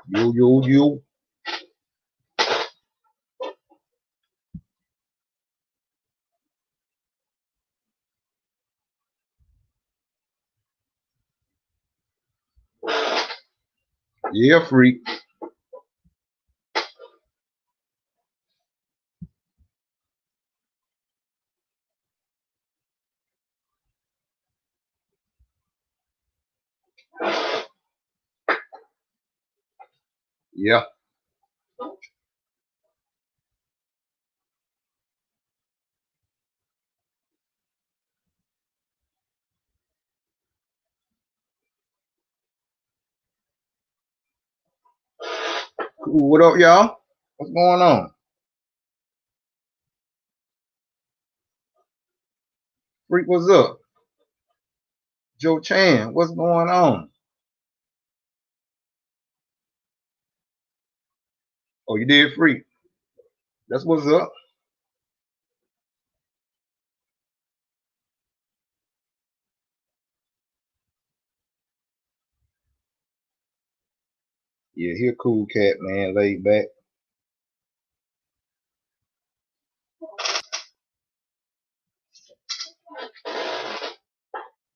Yo. Yeah, freak. Yeah. Cool. What up, y'all? What's going on? Freak, what's up? Joe Chan, what's going on? Oh, you did, freak. That's what's up. Yeah, he a cool cat, man, laid back.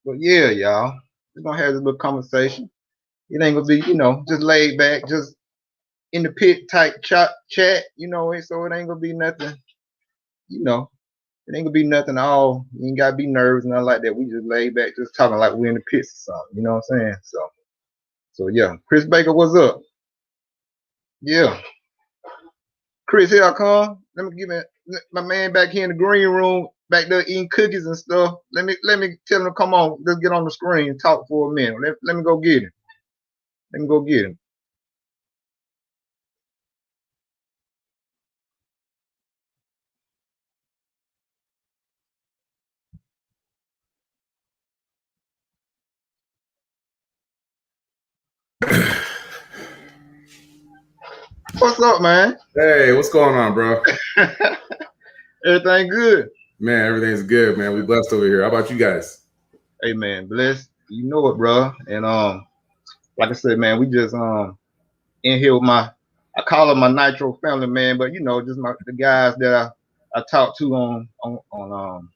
But yeah, y'all, we're gonna have this little conversation. It ain't gonna be, just laid back, just in the pit type chat, so it ain't gonna be nothing, you know, it ain't gonna be nothing at all. You ain't gotta be nervous, nothing like that. We just laid back, just talking like we're in the pits or something, you know what I'm saying? So yeah. Chris Baker, what's up? Yeah. Chris, here I come. Let me give my man back here in the green room, back there eating cookies and stuff. Let me tell him to come on. Let's get on the screen and talk for a minute. Let me go get him. Let me go get him. What's up, man? Hey, what's going on, bro? Everything good? Man, everything's good, man. We blessed over here. How about you guys? Hey, man, blessed. You know it, bro. And like I said, man, we just in here with I call it my Nitro family, man, but just the guys that I talk to on on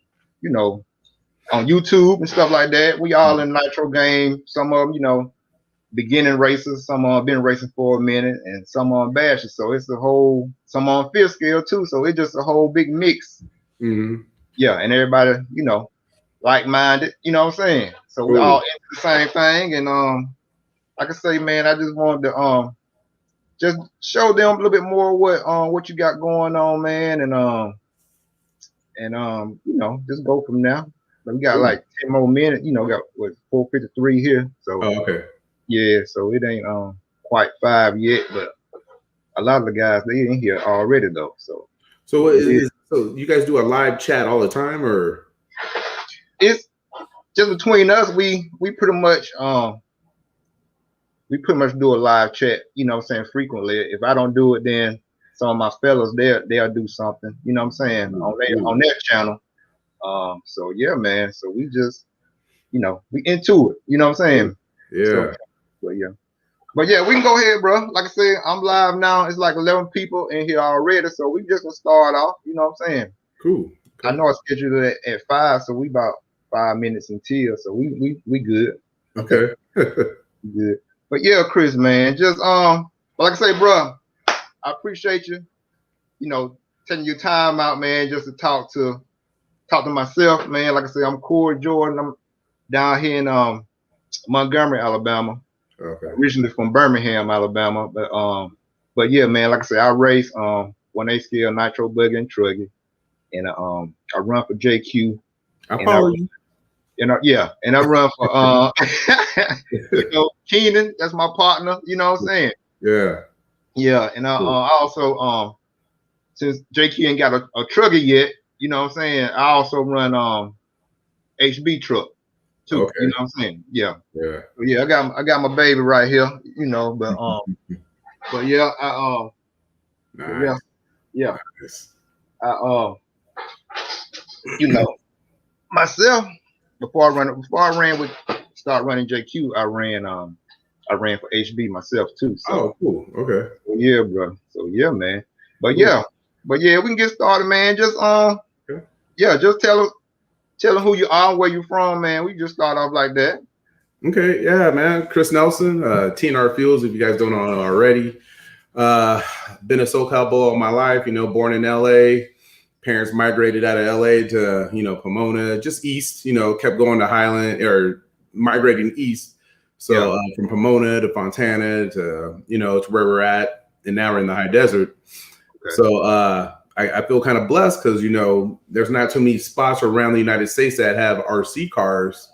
YouTube and stuff like that. We all in Nitro game. Some of them, beginning racers. Some of them been racing for a minute, and some on bashers. So it's some on fifth scale too. So it's just a whole big mix. Mm-hmm. Yeah, and everybody, like-minded. You know what I'm saying? So we all into the same thing. And like I say, man, I just wanted to just show them a little bit more what you got going on, man, and just go from there. But we got like 10 more minutes. Got what 4:53 here. So okay. yeah, so it ain't quite 5 yet, but a lot of the guys they in here already though. So so you guys do a live chat all the time, or it's just between us. We pretty much do a live chat. You know what I'm saying, frequently. If I don't do it, then some of my fellas they'll do something. You know what I'm saying, on their channel. So yeah, man. So we just we into it. You know what I'm saying? Yeah. So, but yeah, we can go ahead, bro. Like I said, I'm live now. It's like 11 people in here already, so we just gonna start off. You know what I'm saying? Cool. Okay. I know I scheduled it at 5, so we about 5 minutes until, so we good. Okay. Good. But yeah, Chris, man, just like I say, bro, I appreciate you. Taking your time out, man, just to talk to myself, man. Like I say, I'm Corey Jordan. I'm down here in Montgomery, Alabama. Okay. Originally from Birmingham, Alabama, but yeah, man. Like I said, I race 1A scale nitro buggy and truggy, and I run for JQ. I follow you. And I run for Keenan. That's my partner. You know what I'm saying? Yeah. Yeah, and I also since JQ ain't got a truggy yet, you know what I'm saying? I also run HB truck too. Okay. You know what I'm saying? Yeah. Yeah. So yeah, I got my baby right here. But yeah, nice. yeah. Nice. Myself, before I ran with start running JQ, I ran I ran for HB myself too. So Oh, cool. Okay. yeah, bro. So yeah, man. But Cool. yeah, we can get started, man. Just Okay. yeah, just tell them who you are, where you from, man. We just start off like that. Okay. Yeah, man. Chris Nelson, TNR Fuels, if you guys don't know already. Been a SoCal boy all my life, born in LA. Parents migrated out of LA to, Pomona, just east, kept going to Highland or migrating east. So from Pomona to Fontana to, to where we're at. And now we're in the high desert. Okay. So I feel kind of blessed because, there's not too many spots around the United States that have RC cars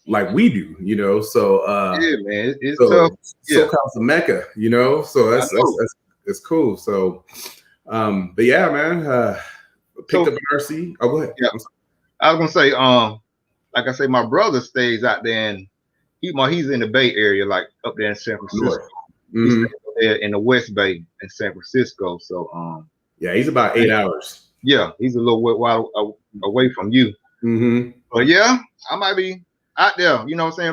like we do, so yeah, man, it's so tough. SoCal's the Mecca, so that's cool. So but yeah, man, picked up an RC. Oh, go ahead. Yeah, I was gonna say, like I say, my brother stays out there, and he's in the Bay Area, like up there in San Francisco. He's there in the West Bay in San Francisco. So yeah, he's about 8 hours. Yeah, he's a little while away from you. But yeah, I might be out there,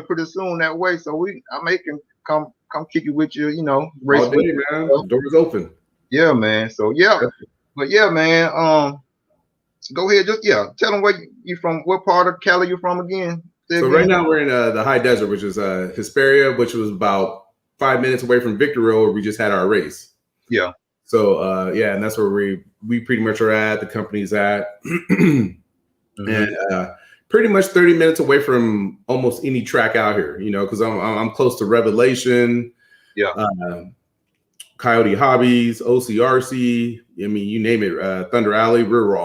pretty soon that way. So I may can come kick it with you, race all day, man. The door's open. Yeah, man. So yeah, but yeah, man. Go ahead, just tell them where you from. What part of Cali you from again? So right now we're in the high desert, which is Hesperia, which was about 5 minutes away from Victorville, where we just had our race. Yeah. So and that's where we pretty much are at. The company's at, and pretty much 30 minutes away from almost any track out here. Because I'm close to Revelation. Yeah. Coyote Hobbies, OCRC. I mean, you name it. Thunder Alley. We're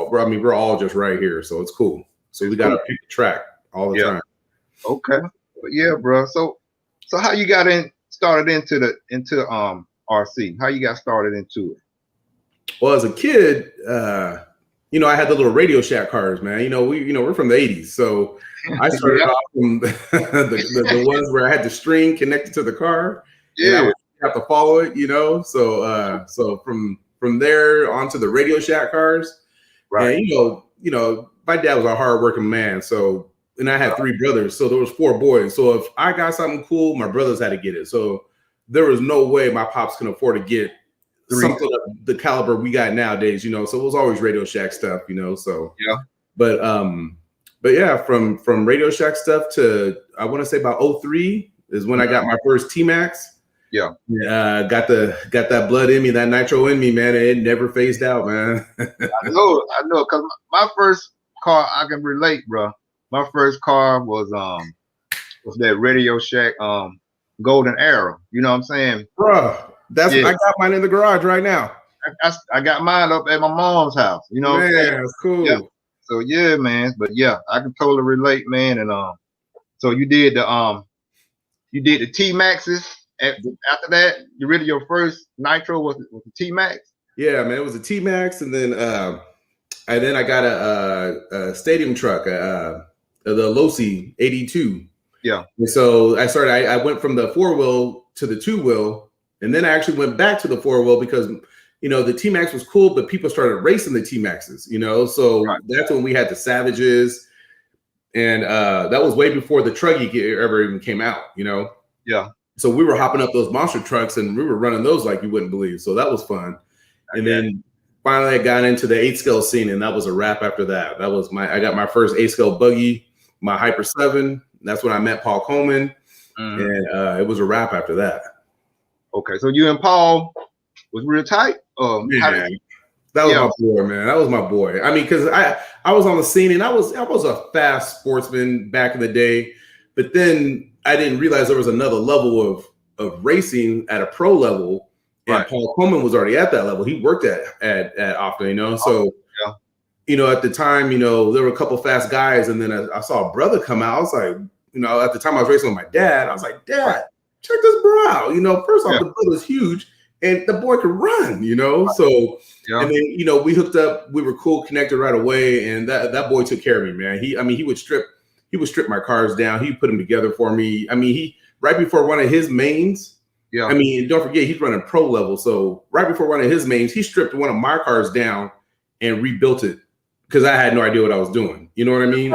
all just right here, so it's cool. So we got to pick the track all the time. Okay. But yeah, bro. So how you started into RC? How you got started into it? Well, as a kid, I had the little Radio Shack cars, man. We're from the 80s, so I started off from the ones where I had the string connected to the car. Yeah. And I would have to follow it, So from there onto the Radio Shack cars, right? And my dad was a hardworking man, so. And I had 3 brothers, so there was 4 boys. So if I got something cool, my brothers had to get it. So there was no way my pops can afford to get something of the caliber we got nowadays, So it was always Radio Shack stuff, So yeah. But yeah, from Radio Shack stuff to I want to say about 03 is when I got my first T-Max. Yeah. Got that blood in me, that nitro in me, man. And it never phased out, man. I know, because my first car, I can relate, bro. My first car was that Radio Shack Golden Arrow. You know what I'm saying, bro? I got mine in the garage right now. I got mine up at my mom's house. You know, man, what I'm saying? That's cool. Yeah. So yeah, man. But yeah, I can totally relate, man. And so you did the T Maxes. After that, you really your first nitro was the T Max. Yeah, man. It was a T Max, and then I got a stadium truck. The Losi 82. Yeah. And so I went from the 4-wheel to the 2-wheel, and then I actually went back to the 4-wheel because, the T-Max was cool, but people started racing the T-Maxes, So that's when we had the Savages, and that was way before the Truggy ever even came out, Yeah. So we were hopping up those monster trucks, and we were running those like you wouldn't believe. So that was fun. And then finally I got into the 8-scale scene, and that was a wrap after that. I got my first 8-scale buggy, my Hyper 7. That's when I met Paul Coleman, and it was a wrap after that. Okay, so you and Paul was real tight? That was my boy, man. That was my boy. I mean, because I was on the scene, and I was a fast sportsman back in the day, but then I didn't realize there was another level of racing at a pro level. And Paul Coleman was already at that level. He worked at Opta, So, at the time, there were a couple fast guys, and then I saw a brother come out. I was like, at the time I was racing with my dad. I was like, Dad, check this bro out. First off, the brother's huge, and the boy could run. So, and then we hooked up. We were cool, connected right away, and that boy took care of me, man. He would strip my cars down. He put them together for me. I mean, he right before one of his mains. Yeah. I mean, don't forget, he's running pro level. So right before one of his mains, he stripped one of my cars down and rebuilt it because I had no idea what I was doing. You know what I mean?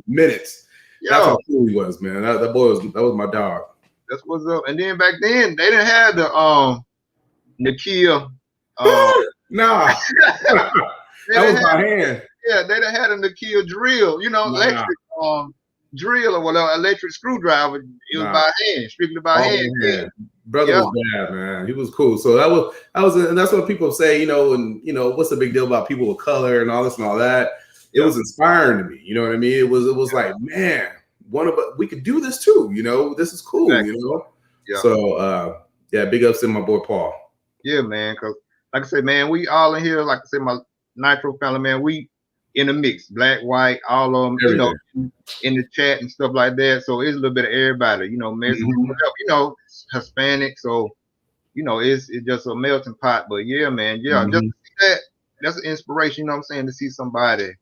Minutes. Yeah. That's how cool he was, man. That was my dog. That's what's up. And then back then they didn't have the Nakia. Nah, that was by hand. Yeah, they done had a Nakia drill, electric drill or whatever, electric screwdriver. It was by hand, strictly by hand. Yeah. Brother was bad, man. He was cool. So that was, and that's what people say, and what's the big deal about people with color and all this and all that. It was inspiring to me. You know what I mean? It was like, man, we could do this too. This is cool. Exactly. Yeah. So big ups to my boy Paul. Yeah, man. Because like I said, man, we all in here. Like I said, my Nitro family, man, we in the mix, black, white, all of them, Everything. in the chat and stuff like that. So it's a little bit of everybody, Mexican, whatever, Hispanic. So, it's just a melting pot. But yeah, man, just to see that's an inspiration, what I'm saying, to see somebody,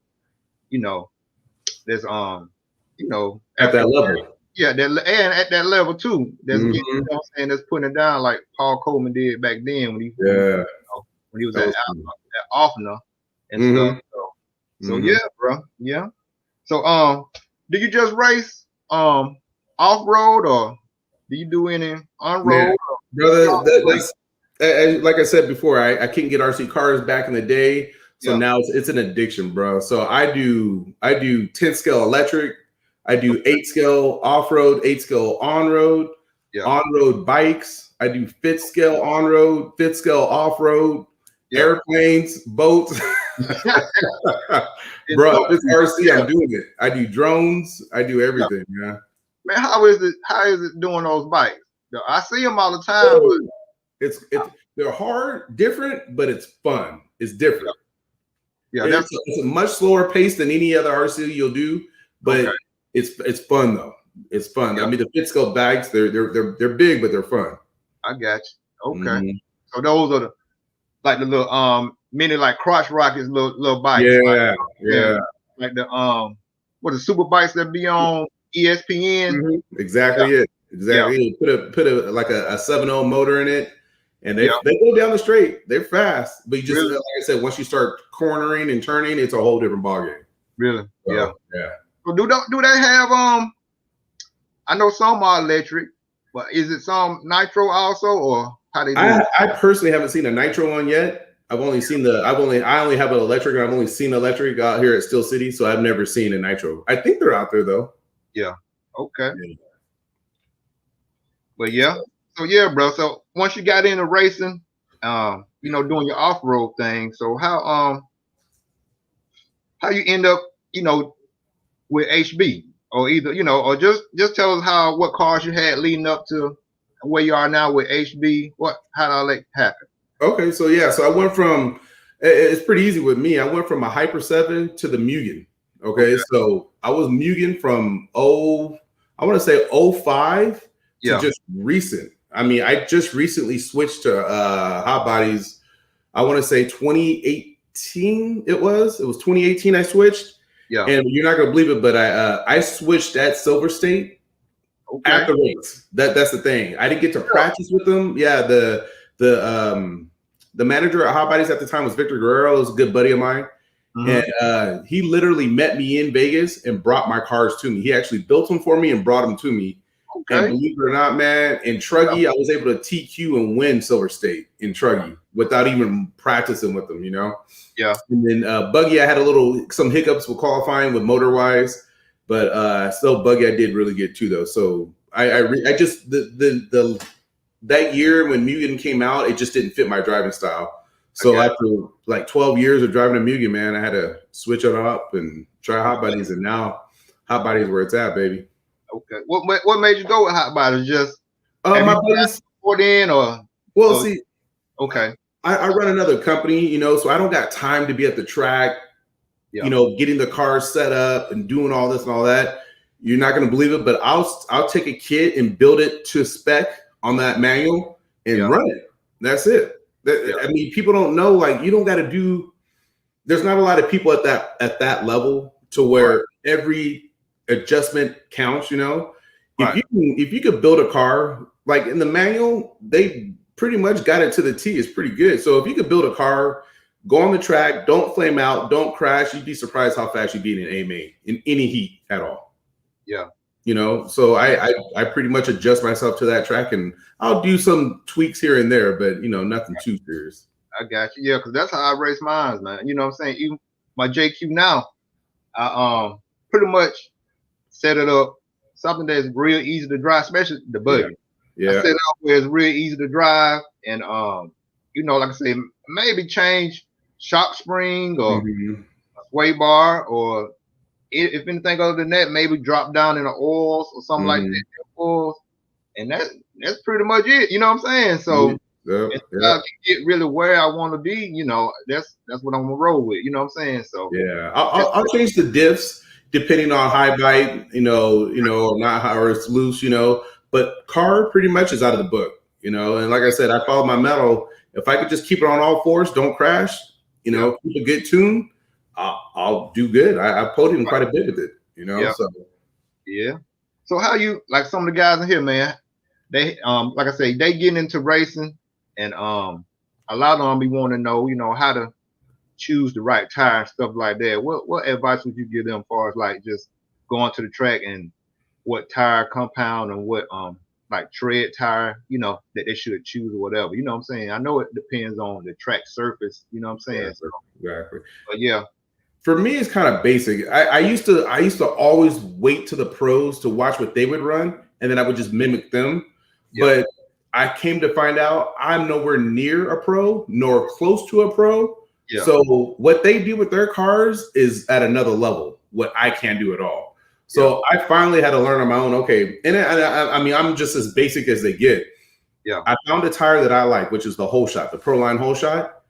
that's at that level. Yeah, and at that level too. That's what I'm saying, that's putting it down like Paul Coleman did back then when he was at Offner and stuff. So yeah, bro. Yeah. So do you just race off road or do you do any on road? Brother, that's like I said before, I couldn't get RC cars back in the day. So now it's an addiction, bro. So I do 10 scale electric, I do 8 scale off road, 8 scale on road, on road bikes. I do 5th scale on road, 5th scale off road, airplanes, boats. Bro, if it's RC, I'm doing it. I do drones. I do everything, man. Man, how is it doing those bikes? I see them all the time. But they're hard, different, but it's fun. It's different. Yeah, it's a much slower pace than any other RC you'll do, but it's fun though. It's fun. I mean, the 5th scale bikes, they're big, but they're fun. I got you. Okay. So those are the little mini like crotch rockets little bikes. Yeah. Like the the super bikes that be on ESPN. Exactly it. Exactly. Put a like a 7.0 motor in it, and they go down the straight. They're fast, but you just like I said, once you start cornering and turning, it's a whole different ballgame. Really? So, yeah. So do they have I know some are electric, but is it some nitro also, or how they do it? I personally haven't seen a nitro one yet. I've only seen I only have an electric, and I've only seen electric out here at Steel City, so I've never seen a nitro. I think they're out there though. Yeah. Okay. Yeah. But yeah. So yeah, bro. So once you got into racing, doing your off-road thing, so how you end up, with HB, or either, or just tell us what cars you had leading up to where you are now with HB. How did all that happen? Okay, so I went from, it's pretty easy with me. I went from a Hyper 7 to the Mugen. Okay. So I was Mugen from 05 to just recent. I mean, I just recently switched to hot bodies. I want to say 2018 it was 2018 I switched. Yeah. And you're not gonna believe it, but I switched at Silver State at the race. That's the thing. I didn't get to practice with them. Yeah, the manager at Hot Bodies at the time was Victor Guerrero, was a good buddy of mine. And he literally met me in Vegas and brought my cars to me. He actually built them for me and brought them to me. And believe it or not, man, in Truggy, I was able to TQ and win Silver State in Truggy without even practicing with them, Yeah. And then Buggy, I had some hiccups with qualifying with motor wise, but still Buggy I did really get too though. So I just that year when Mugen came out, it just didn't fit my driving style. So after like 12 years of driving a Mugen, man, I had to switch it up and try Hot Bodies, and now Hot Bodies where it's at, baby. Okay. What made you go with Hot Bodies? Just my buddies see. Okay. I run another company, so I don't got time to be at the track, getting the cars set up and doing all this and all that. You're not going to believe it, but I'll take a kit and build it to spec on that manual and run it. That's it. I mean, people don't know, like, you don't got to do. There's not a lot of people at that level to where every adjustment counts. If you could build a car like in the manual, they pretty much got it to the T. It's pretty good. So if you could build a car, go on the track, don't flame out, don't crash, you'd be surprised how fast you'd be in an A main in any heat at all. Yeah. you know. So I pretty much adjust myself to that track, and I'll do some tweaks here and there, but you know, nothing too serious. I got you. Yeah, because that's how I race mine, man. You know what I'm saying? Even my JQ now, I pretty much set it up something that's real easy to drive, especially the buggy. Yeah. I set it up where it's real easy to drive, and you know, like I say, maybe change shock spring or sway bar, or if anything other than that, maybe drop down in the oils or something like that. Oils, and that's pretty much it. You know what I'm saying? So if I can get really where I want to be, you know, that's what I'm gonna roll with. You know what I'm saying? So yeah, I'll change the diffs depending on high bite, you know, or not how, or it's loose, you know. But car pretty much is out of the book, you know. And like I said, I follow my metal. If I could just keep it on all fours, don't crash, you know, keep a good tune, I'll do good. I podium quite a bit with it, you know. So yeah. So how you like some of the guys in here, man? They like I say, they getting into racing, and a lot of them be wanting to know, you know, how to choose the right tire and stuff like that. What advice would you give them as far as like just going to the track and what tire compound and what like tread tire, you know, that they should choose or whatever. You know what I'm saying? I know it depends on the track surface, you know what I'm saying? Exactly. Exactly. But yeah. For me, it's kind of basic. I used to always wait to the pros to watch what they would run, and then I would just mimic them. But I came to find out I'm nowhere near a pro, nor close to a pro. So what they do with their cars is at another level, what I can't do at all. So I finally had to learn on my own. Okay. And I mean, I'm just as basic as they get. I found a tire that I like, which is the whole shot, the Proline whole shot.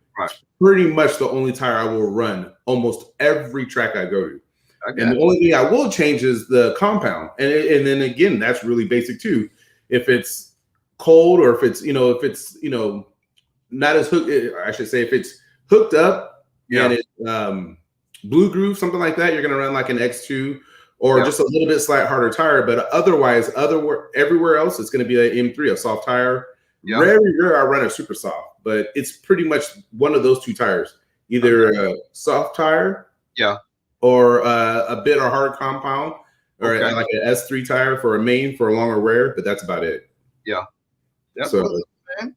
Pretty much the only tire I will run almost every track I go to. And the only thing I will change is the compound. And then again, that's really basic too. If it's cold, or if it's, not as hooked, I should say, if it's hooked up and it's blue groove, something like that, you're going to run like an X2 or just a little bit slight harder tire. But otherwise, everywhere else, it's going to be an M3, a soft tire. Very rare I run a super soft, but it's pretty much one of those two tires, either a soft tire or a bit or hard compound, or like an S3 tire for a main for a longer wear, but that's about it. That's so man.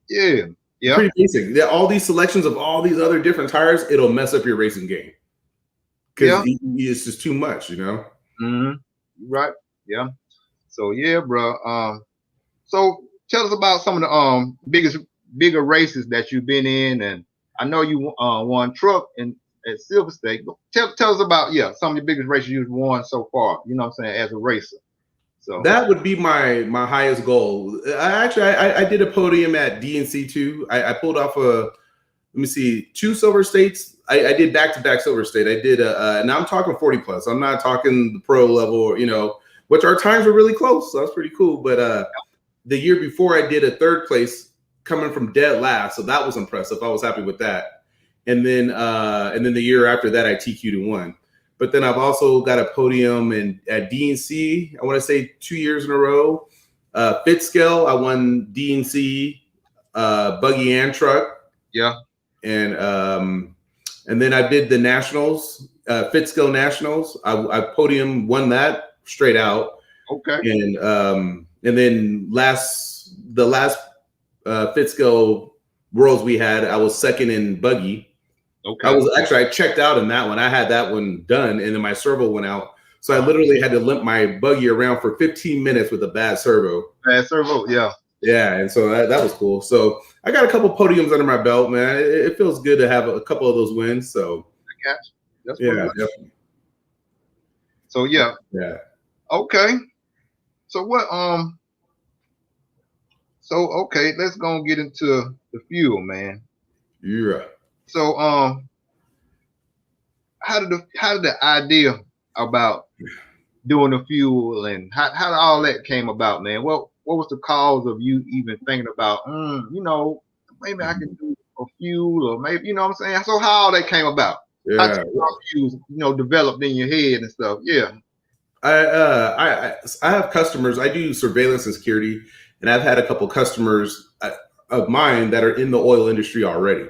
Pretty basic. All these selections of all these other different tires, it'll mess up your racing game because it's just too much, you know. Right. Yeah. So yeah, bro. So tell us about some of the bigger races that you've been in, and I know you won truck at Silver State. Tell us about some of the biggest races you've won so far. You know what I'm saying, as a racer. So that would be my highest goal. I did a podium at DNC too. I pulled off two Silver States. I did back-to-back Silver State. I did now I'm talking 40 plus. I'm not talking the pro level, you know, which our times were really close. So that's pretty cool. But the year before, I did a third place coming from dead last. So that was impressive. I was happy with that. And then the year after that, I TQ'd and won. But then I've also got a podium at DNC, I want to say 2 years in a row. Fit scale, I won DNC, buggy and truck. And then I did the nationals, Fit scale nationals. I podium won that straight out. And then the last Fit scale worlds we had, I was second in buggy. I checked out in that one. I had that one done, and then my servo went out. So I literally had to limp my buggy around for 15 minutes with a bad servo. Yeah, and so that was cool. So I got a couple podiums under my belt, man. It feels good to have a couple of those wins. So that's definitely. So okay. So what let's go and get into the fuel, man. So how did the idea about doing the fuel and how did all that came about, man? What was the cause of you even thinking about you know, maybe I can do a fuel, or maybe, you know what I'm saying? So how all that came about? How fuels, you know, developed in your head and stuff. I have customers. I do surveillance and security, and I've had a couple customers of mine that are in the oil industry already.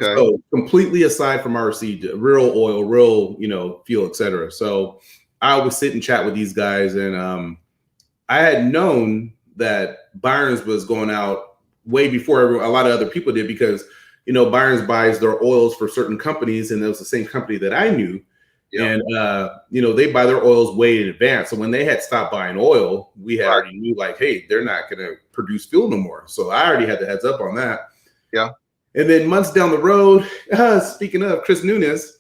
So completely aside from RC, real oil, real, you know, fuel, etc. So I always sit and chat with these guys, and I had known that Byron's was going out way before a lot of other people did, because Byron's buys their oils for certain companies, and it was the same company that I knew. Yeah. And they buy their oils way in advance. So when they had stopped buying oil, we had already knew, like, hey, they're not going to produce fuel no more. So I already had the heads up on that. Yeah. And then months down the road, speaking of Chris Nunes,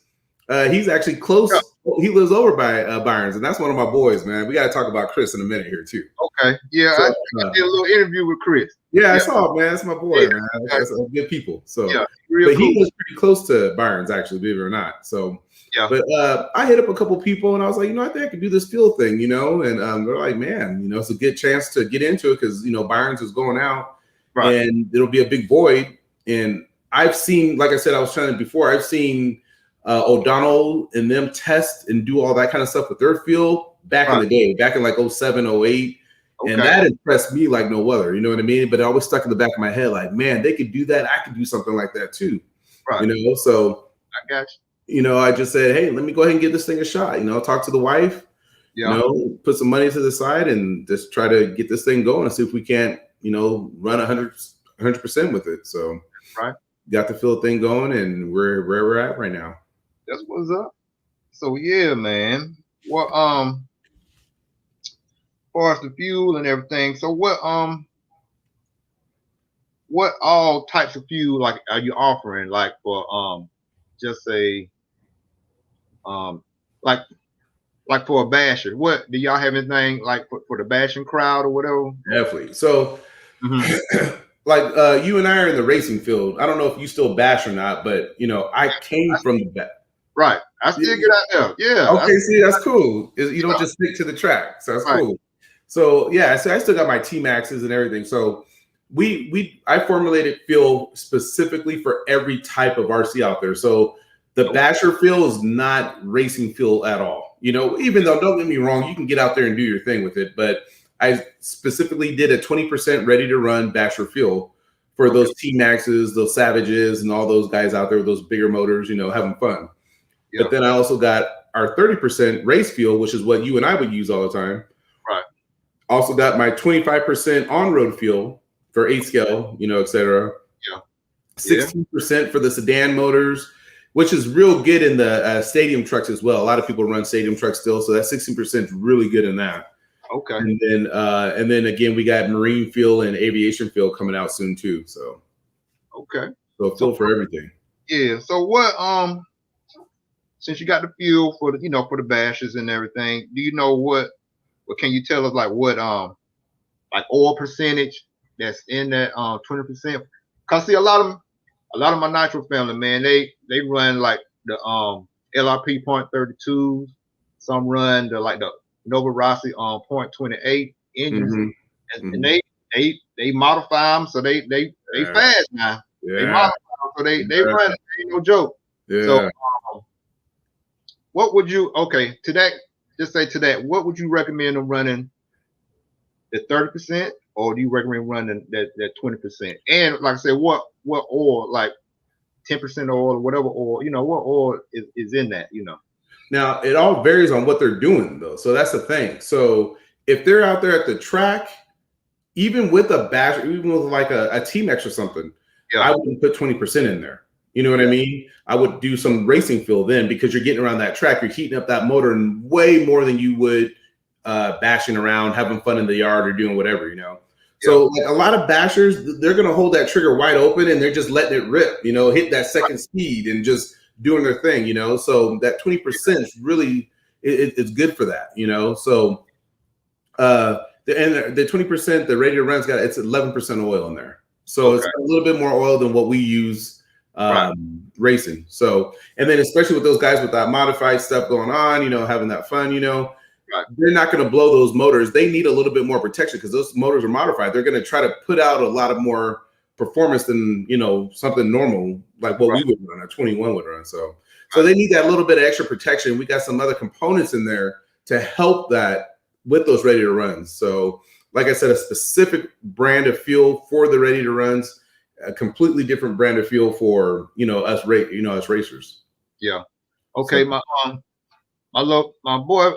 he's actually close. Yeah. He lives over by Byron's, and that's one of my boys, man. We got to talk about Chris in a minute here too. Okay. Yeah, so, I did a little interview with Chris. Yeah, I saw it, man. That's my boy, man. That's good people. So, yeah, but cool. He was pretty close to Byron's, actually, believe it or not. So, yeah. But I hit up a couple people, and I was like, I think I could do this fuel thing, and they're like, man, it's a good chance to get into it, because Byron's is going out, right, and it'll be a big void. And I've seen, like I said, I was trying to before, I've seen O'Donnell and them test and do all that kind of stuff with their fuel back in the day, back in like 07, 08. Okay. And that impressed me like no other, you know what I mean? But it always stuck in the back of my head, like, man, they could do that. I could do something like that too. Right. So I got you. I just said, hey, let me go ahead and give this thing a shot. Talk to the wife, put some money to the side and just try to get this thing going and see if we can't, run 100% with it. So got the fuel thing going, and we're where we're at right now. That's what's up. So yeah, man. Well, as far as the fuel and everything, so what all types of fuel like are you offering, like for just say like for a basher? What do y'all have anything like for the bashing crowd or whatever? Definitely. So like you and I are in the racing field. I don't know if you still bash or not, but I came from the back. Right. I still get out there. Yeah. Okay, see, that's cool. You don't just stick to the track. So that's cool. So yeah, so I still got my T-Maxes and everything. So I formulated fuel specifically for every type of RC out there. So the basher fuel is not racing fuel at all. Even though, don't get me wrong, you can get out there and do your thing with it, but I specifically did a 20% ready to run basher fuel for those T-Maxes, those Savages, and all those guys out there with those bigger motors, having fun. Yeah. But then I also got our 30% race fuel, which is what you and I would use all the time. Right. Also got my 25% on-road fuel for 8 scale, et cetera. Yeah. 16% for the sedan motors, which is real good in the stadium trucks as well. A lot of people run stadium trucks still, so that 16% is really good in that. Okay. And then again, we got marine fuel and aviation fuel coming out soon too. So. Okay. So fuel for everything. Yeah. So what? Since you got the fuel for the for the bashes and everything, do you know what can you tell us, like what like oil percentage that's in that 20%? Cause see a lot of my nitro family, man, they run like the LRP 0.32s. Some run the Nova Rossi 0.28 engines, and they modify them so they fast now. Yeah. They modify them so they run. Ain't no joke. Yeah. So what would you to that? What would you recommend them running? The 30%, or do you recommend running that 20%? And like I said, what oil, like 10% oil or whatever oil, what oil is in that, Now it all varies on what they're doing though. So that's the thing. So if they're out there at the track, even with a bash, even with like a T-Max or something, I wouldn't put 20% in there. You know what I mean? I would do some racing fuel then, because you're getting around that track, you're heating up that motor in way more than you would bashing around, having fun in the yard or doing whatever, So like a lot of bashers, they're going to hold that trigger wide open and they're just letting it rip, hit that second speed and just doing their thing, So that 20% is really, it's good for that, So the 20%, the ready to run's it's 11% oil in there. So it's a little bit more oil than what we use racing. So, and then especially with those guys with that modified stuff going on, having that fun, they're not going to blow those motors. They need a little bit more protection because those motors are modified. They're going to try to put out a lot of more performance than, something normal, like what we would run, a 21 would run. So they need that little bit of extra protection. We got some other components in there to help that with those ready to runs. So like I said, a specific brand of fuel for the ready to runs, a completely different brand of fuel for us racers. Yeah. Okay. So, my boy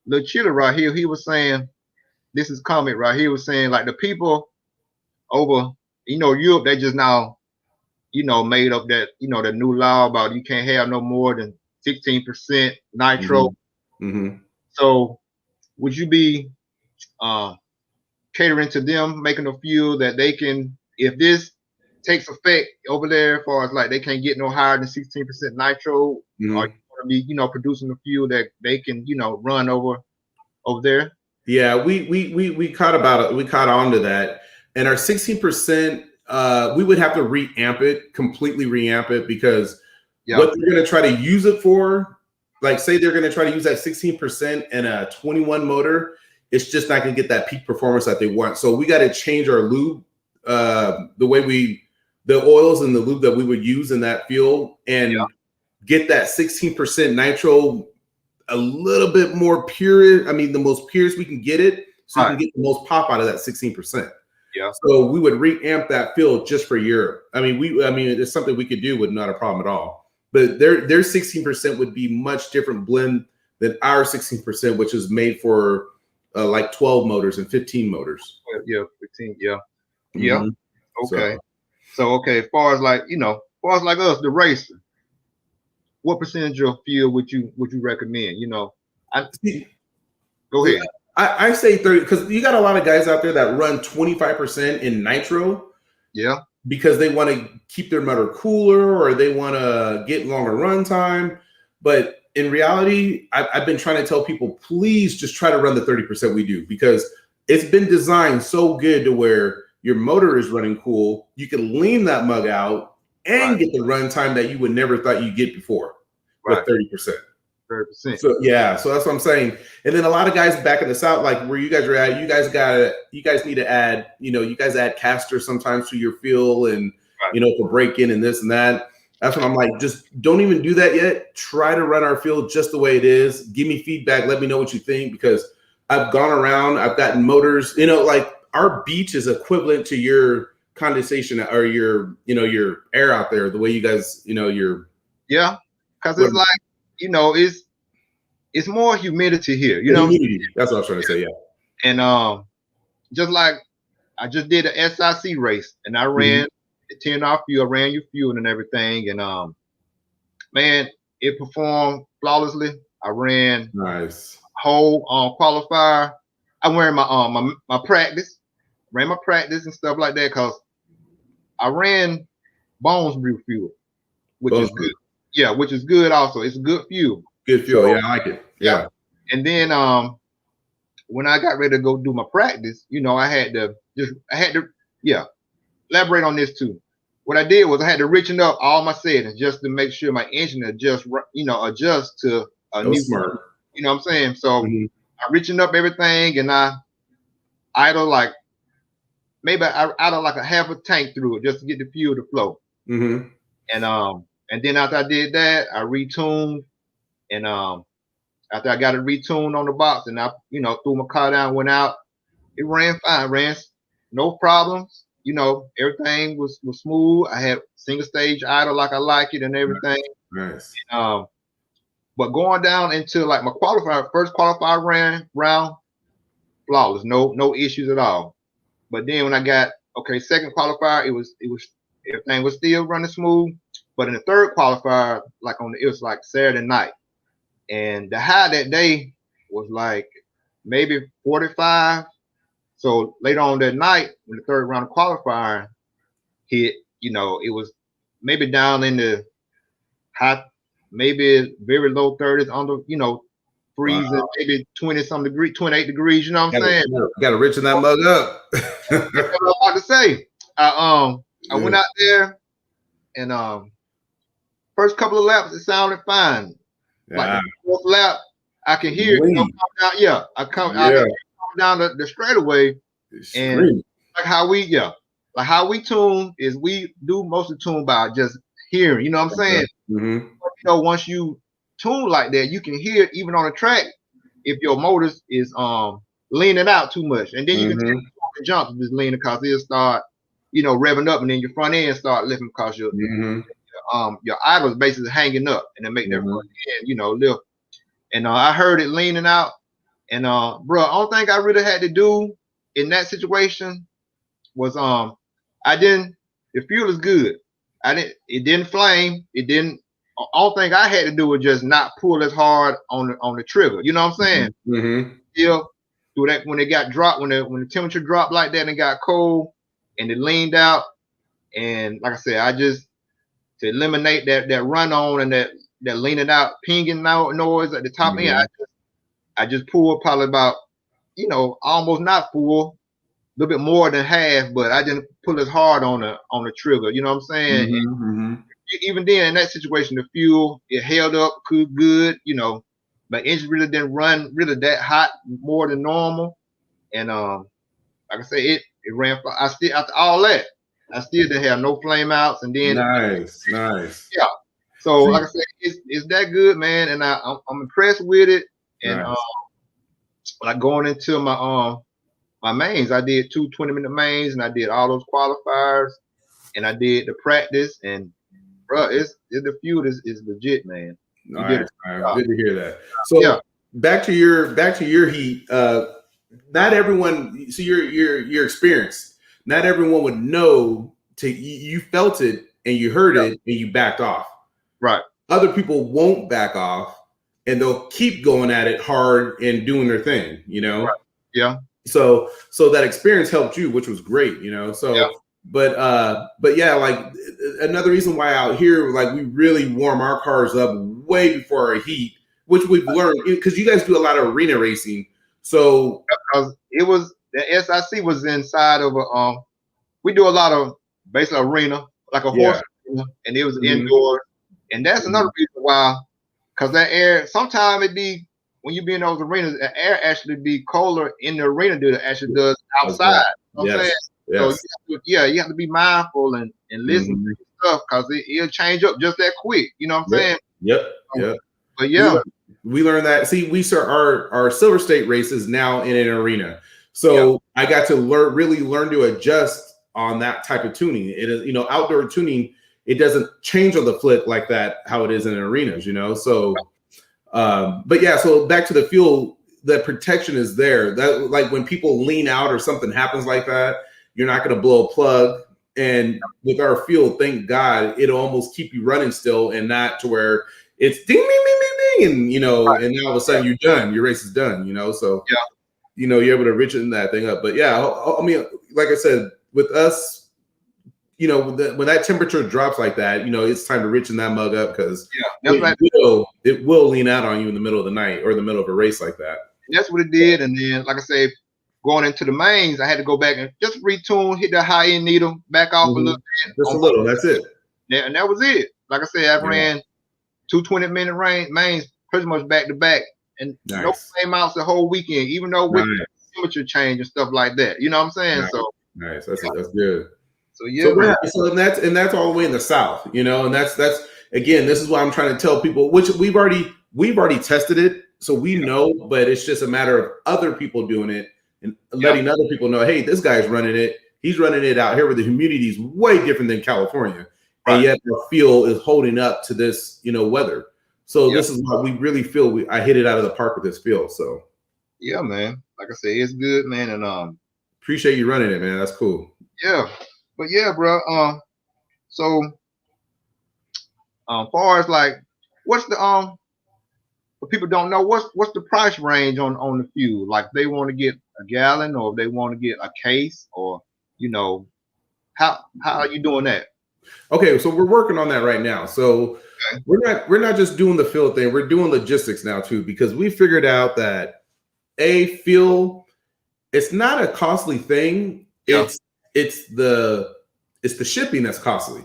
Lil Chilla right here, he was saying this is comment right here was saying like the people over Europe, they just now made up that the new law about you can't have no more than 16% nitro. Mm-hmm. So would you be catering to them, making a fuel that they can, if this takes effect over there, as far as like they can't get no higher than 16% nitro, Mm-hmm. or you want to be producing a fuel that they can run over there? Yeah, we caught about it. We caught on to that, and our 16%, we would have to reamp it, completely reamp it, because what they're going to try to use it for, like say they're going to try to use that 16% in a 21 motor, it's just not going to get that peak performance that they want. So we got to change our lube, the way the oils and the lube that we would use in that fuel, and get that 16% nitro a little bit more pure. I mean, the most purest we can get it, so you can get the most pop out of that 16%. Yeah. So we would reamp that field just for Europe. I mean, it's something we could do with not a problem at all. But their 16% would be much different blend than our 16%, which is made for like 12 motors and 15 motors. Yeah, 15. Yeah. Mm-hmm. Yeah. Okay. So okay, as far as like us, the racer, what percentage of fuel would you recommend? Go ahead. I say 30, because you got a lot of guys out there that run 25% in nitro. Yeah. Because they want to keep their motor cooler or they want to get longer run time. But in reality, I've been trying to tell people, please just try to run the 30% we do, because it's been designed so good to where your motor is running cool. You can lean that mug out and get the run time that you would never thought you'd get before with 30%. 30%. So yeah, so that's what I'm saying. And then a lot of guys back in the South, like where you guys are at, you guys need to add, you guys add caster sometimes to your fuel, and for break-in and this and that. That's when I'm like, just don't even do that yet. Try to run our fuel just the way it is. Give me feedback. Let me know what you think, because I've gone around, I've gotten motors, like our beach is equivalent to your condensation or your air out there, the way you guys, because it's like, it's more humidity here, That's what I was trying to say, yeah. And just like I just did a SIC race, and I ran the TNR Fuel, I ran your fuel and everything, and man, it performed flawlessly. I ran whole qualifier. I ran my practice, ran my practice and stuff like that, because I ran Bones Brew fuel, which is good. Yeah, which is good also. It's a good fuel. Good fuel, I like it. Yeah. And then when I got ready to go do my practice, I had to elaborate on this too. What I did was I had to richen up all my settings just to make sure my engine adjusts to a new. Smart. You know what I'm saying? So I richened up everything, and I idle like maybe I idle like a half a tank through it just to get the fuel to flow. And then after I did that, I retuned, and after I got it retuned on the box, and I threw my car down, went out, it ran fine, ran no problems. Everything was smooth. I had single stage idle like I like it and everything. Nice. But going down into like my first qualifier round, flawless, no issues at all. But then when I got second qualifier, it was everything was still running smooth. But in the third qualifier, it was like Saturday night, and the high that day was like maybe 45. So later on that night, when the third round of qualifying hit, it was maybe down in the high, maybe very low 30s, under, freezing, maybe 20-something degrees, 28 degrees. You know what I'm saying? Got to richen that mug up. That's what I was about to say. I went out there, and first couple of laps it sounded fine. Like the fourth lap, I can hear it come down. Yeah, I come down the straightaway, and like how we tune is we do most of the tune by just hearing. You know what I'm saying? Once you tune like that, you can hear it even on the track if your motor is leaning out too much, and then you can take the jumps just leaning because it'll start revving up, and then your front end start lifting because your idle is basically hanging up, and it make that front end lift. And I heard it leaning out, And bro, only thing I really had to do in that situation was I didn't. The fuel is good. It didn't flame. It didn't. All thing I had to do was just not pull as hard on the trigger. You know what I'm saying? Mm-hmm. Still through that when it got dropped, when the temperature dropped like that and it got cold and it leaned out. And like I said, I just to eliminate that run on and that leaning out pinging out noise at the top end. I just pulled probably about almost not full, a little bit more than half, but I didn't pull as hard on the trigger. You know what I'm saying? And even then, in that situation, the fuel it held up good. My engine really didn't run really that hot more than normal, and like I say, it ran. I still after all that, I still didn't have no flame outs, and then nice. Yeah. So like I said, it's that good, man, and I'm impressed with it. And Nice. like going into my mains, I did 2 20-minute mains, and I did all those qualifiers, and I did the practice, and bro, the fuel is legit, man. Nice. Good to hear that. So yeah. back to your heat. Not everyone. So your experience. Not everyone would know. You felt it and you heard it and you backed off. Right. Other people won't back off and they'll keep going at it hard and doing their thing. Right. Yeah. So that experience helped you, which was great. So. Yeah. But yeah, like another reason why out here, like we really warm our cars up way before our heat, which we've learned because you guys do a lot of arena racing. So because it was the SIC was inside of we do a lot of basically arena, like a horse arena, and it was indoor. And that's another reason why, because that air, sometimes it be when you be in those arenas, the air actually be colder in the arena than it actually does outside. You know what I'm saying? Yes. So you have to be mindful and listen to stuff because it'll change up just that quick. You know what I'm saying? Yep. But yeah, we learned that. See, we start our Silver State races now in an arena, so I got to really learn to adjust on that type of tuning. It is outdoor tuning. It doesn't change on the flick like that how it is in arenas. So, but yeah. So back to the fuel. The protection is there. That like when people lean out or something happens like that. You're not going to blow a plug. And with our fuel, thank God, it'll almost keep you running still and not to where it's ding, ding, ding, ding, ding, and, and then all of a sudden you're done. Your race is done, So, you're able to richen that thing up. But yeah, I mean, like I said, with us, when that temperature drops like that, it's time to richen that mug up because it will lean out on you in the middle of the night or the middle of a race like that. And that's what it did. And then, like I said, going into the mains, I had to go back and just retune, hit the high end needle, back off a little bit. Just a little, that's it. Yeah, and that was it. Like I said, I ran 2 20-minute mains pretty much back to back. And no flame outs the whole weekend, even though with temperature change and stuff like that. You know what I'm saying? So nice. That's good. So and that's all the way in the south, and that's again, this is what I'm trying to tell people, which we've already tested it, so we know, but it's just a matter of other people doing it. And letting other people know, hey, this guy's running it. He's running it out here where the humidity is way different than California. And yet the fuel is holding up to this, weather. So this is what we really feel. I hit it out of the park with this field. So yeah, man. Like I said, it's good, man. And appreciate you running it, man. That's cool. Yeah. But yeah, bro. So far as like what's the what people don't know, what's the price range on the fuel? Like they want to get a gallon or they want to get a case or how are you doing that? Okay, so we're working on that right now. So we're not just doing the field thing, we're doing logistics now too, because we figured out that fuel, it's not a costly thing. It's the shipping that's costly.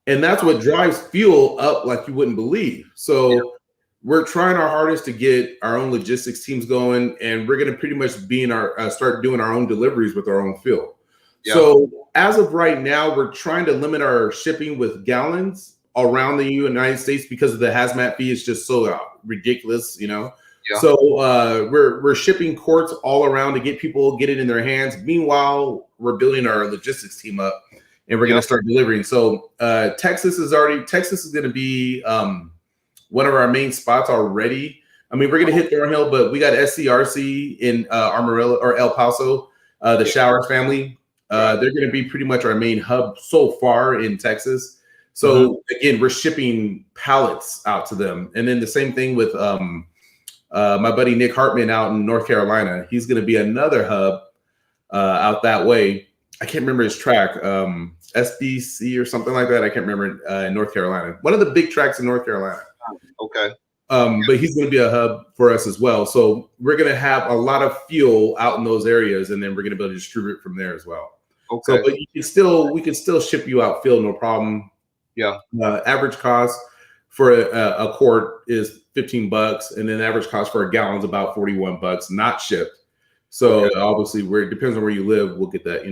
And that's what drives fuel up like you wouldn't believe. So we're trying our hardest to get our own logistics teams going, and we're going to pretty much be in our start doing our own deliveries with our own fuel. Yeah. So as of right now, we're trying to limit our shipping with gallons around the United States because of the hazmat fee is just so ridiculous, Yeah. So we're shipping quarts all around to get it in their hands. Meanwhile, we're building our logistics team up, and we're going to start delivering. So Texas is going to be one of our main spots already. I mean, we're gonna hit Thornhill, but we got SCRC in Amarillo or El Paso, the Showers family. They're gonna be pretty much our main hub so far in Texas. So again, we're shipping pallets out to them, and then the same thing with my buddy Nick Hartman out in North Carolina. He's gonna be another hub out that way. I can't remember his track, SBC or something like that. I can't remember in North Carolina. One of the big tracks in North Carolina. Okay. But he's going to be a hub for us as well. So we're going to have a lot of fuel out in those areas, and then we're going to be able to distribute it from there as well. Okay. So, but we can still ship you out fuel, no problem. Yeah. Average cost for a quart is $15, and then average cost for a gallon is about $41, not shipped. So obviously, it depends on where you live. We'll get that,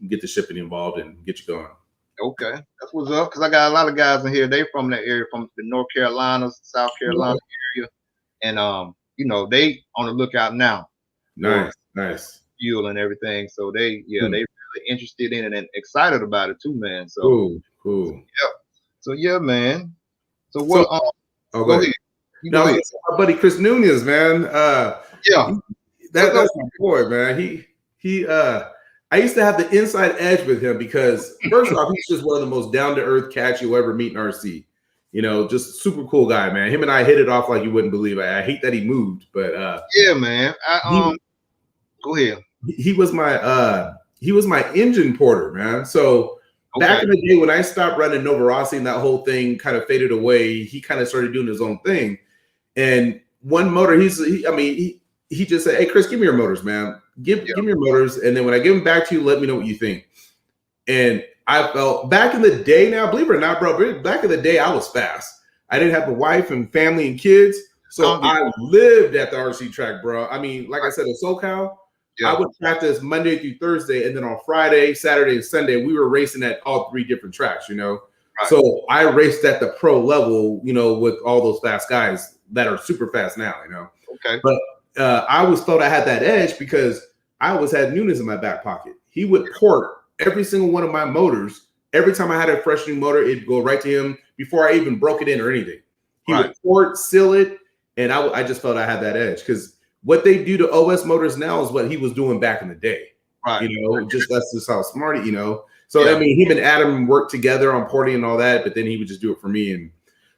get the shipping involved and get you going. Okay, that's what's up. Because I got a lot of guys in here. They from that area, from the North Carolina, South Carolina area, and they on the lookout now. Nice fuel and everything. So they really interested in it and excited about it too, man. So cool. Yeah. So yeah, man. So what? Go ahead. Go ahead. My buddy Chris Nunez, man. That's my boy, man. I used to have the inside edge with him because first off, he's just one of the most down to earth cats you'll ever meet in RC. Just super cool guy, man. Him and I hit it off like you wouldn't believe. I hate that he moved, but yeah, man. Go ahead. He was my engine porter, man. So back in the day when I stopped running Nova Rossi and that whole thing kind of faded away, he kind of started doing his own thing. And one motor, he just said, "Hey, Chris, give me your motors, man. Give me your motors, and then when I give them back to you, let me know what you think." And I felt back in the day, now believe it or not, bro, back in the day, I was fast. I didn't have a wife and family and kids, so I lived at the RC track, bro. I mean, like I said, in SoCal, I would practice Monday through Thursday, and then on Friday, Saturday, and Sunday, we were racing at all 3 different tracks, Right. So I raced at the pro level, with all those fast guys that are super fast now, Okay. But I always thought I had that edge because I always had Nunez in my back pocket. He would port every single one of my motors. Every time I had a fresh new motor, it'd go right to him before I even broke it in or anything. He would port, seal it, and I just felt I had that edge because what they do to OS motors now is what he was doing back in the day. Right. That's just how smart, So, I mean, him and Adam worked together on porting and all that, but then he would just do it for me. And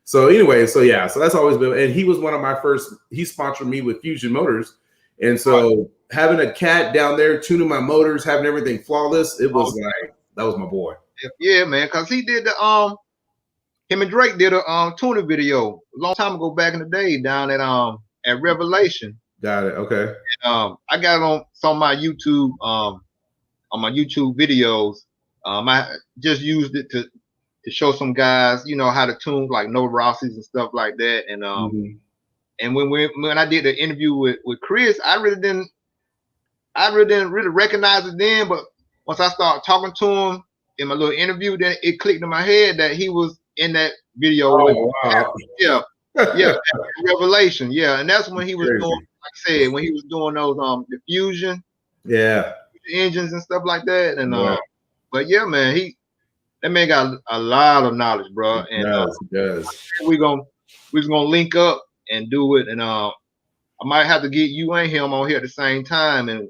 so anyway, so that's always been, and he was one of my first, he sponsored me with Fusion Motors. And so having a cat down there tuning my motors, having everything flawless, it was like, that was my boy. Yeah, man. Cause he did him and Drake did a tuning video a long time ago back in the day down at Revelation. Got it. Okay. And, I got it on some of my YouTube, on my YouTube videos. I just used it to show some guys, how to tune like Nova Rossi's and stuff like that. And and when I did the interview with Chris, I really didn't recognize it then. But once I started talking to him in my little interview, then it clicked in my head that he was in that video. Oh, wow. Yeah, Revelation. Yeah, and that's when he was doing, like I said, when he was doing those diffusion, engines and stuff like that. And but yeah, man, that man got a lot of knowledge, bro. And he does. we're gonna link up and do it. And I might have to get you and him on here at the same time. And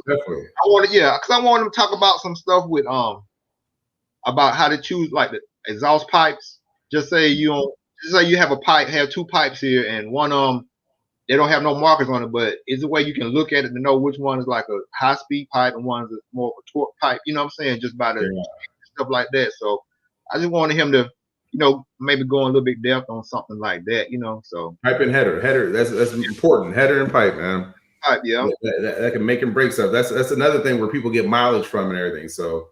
definitely. I want to talk about some stuff with about how to choose like the exhaust pipes. Just say you have a pipe, have 2 pipes here, and one they don't have no markers on it, but it's a way you can look at it to know which one is like a high speed pipe and one is more of a torque pipe. You know what I'm saying? Just by the stuff like that. So I just wanted him to, maybe go in a little bit depth on something like that. So pipe and header. That's important. Header and pipe, man. Pipe, yeah. That can make and break stuff. That's another thing where people get mileage from and everything. So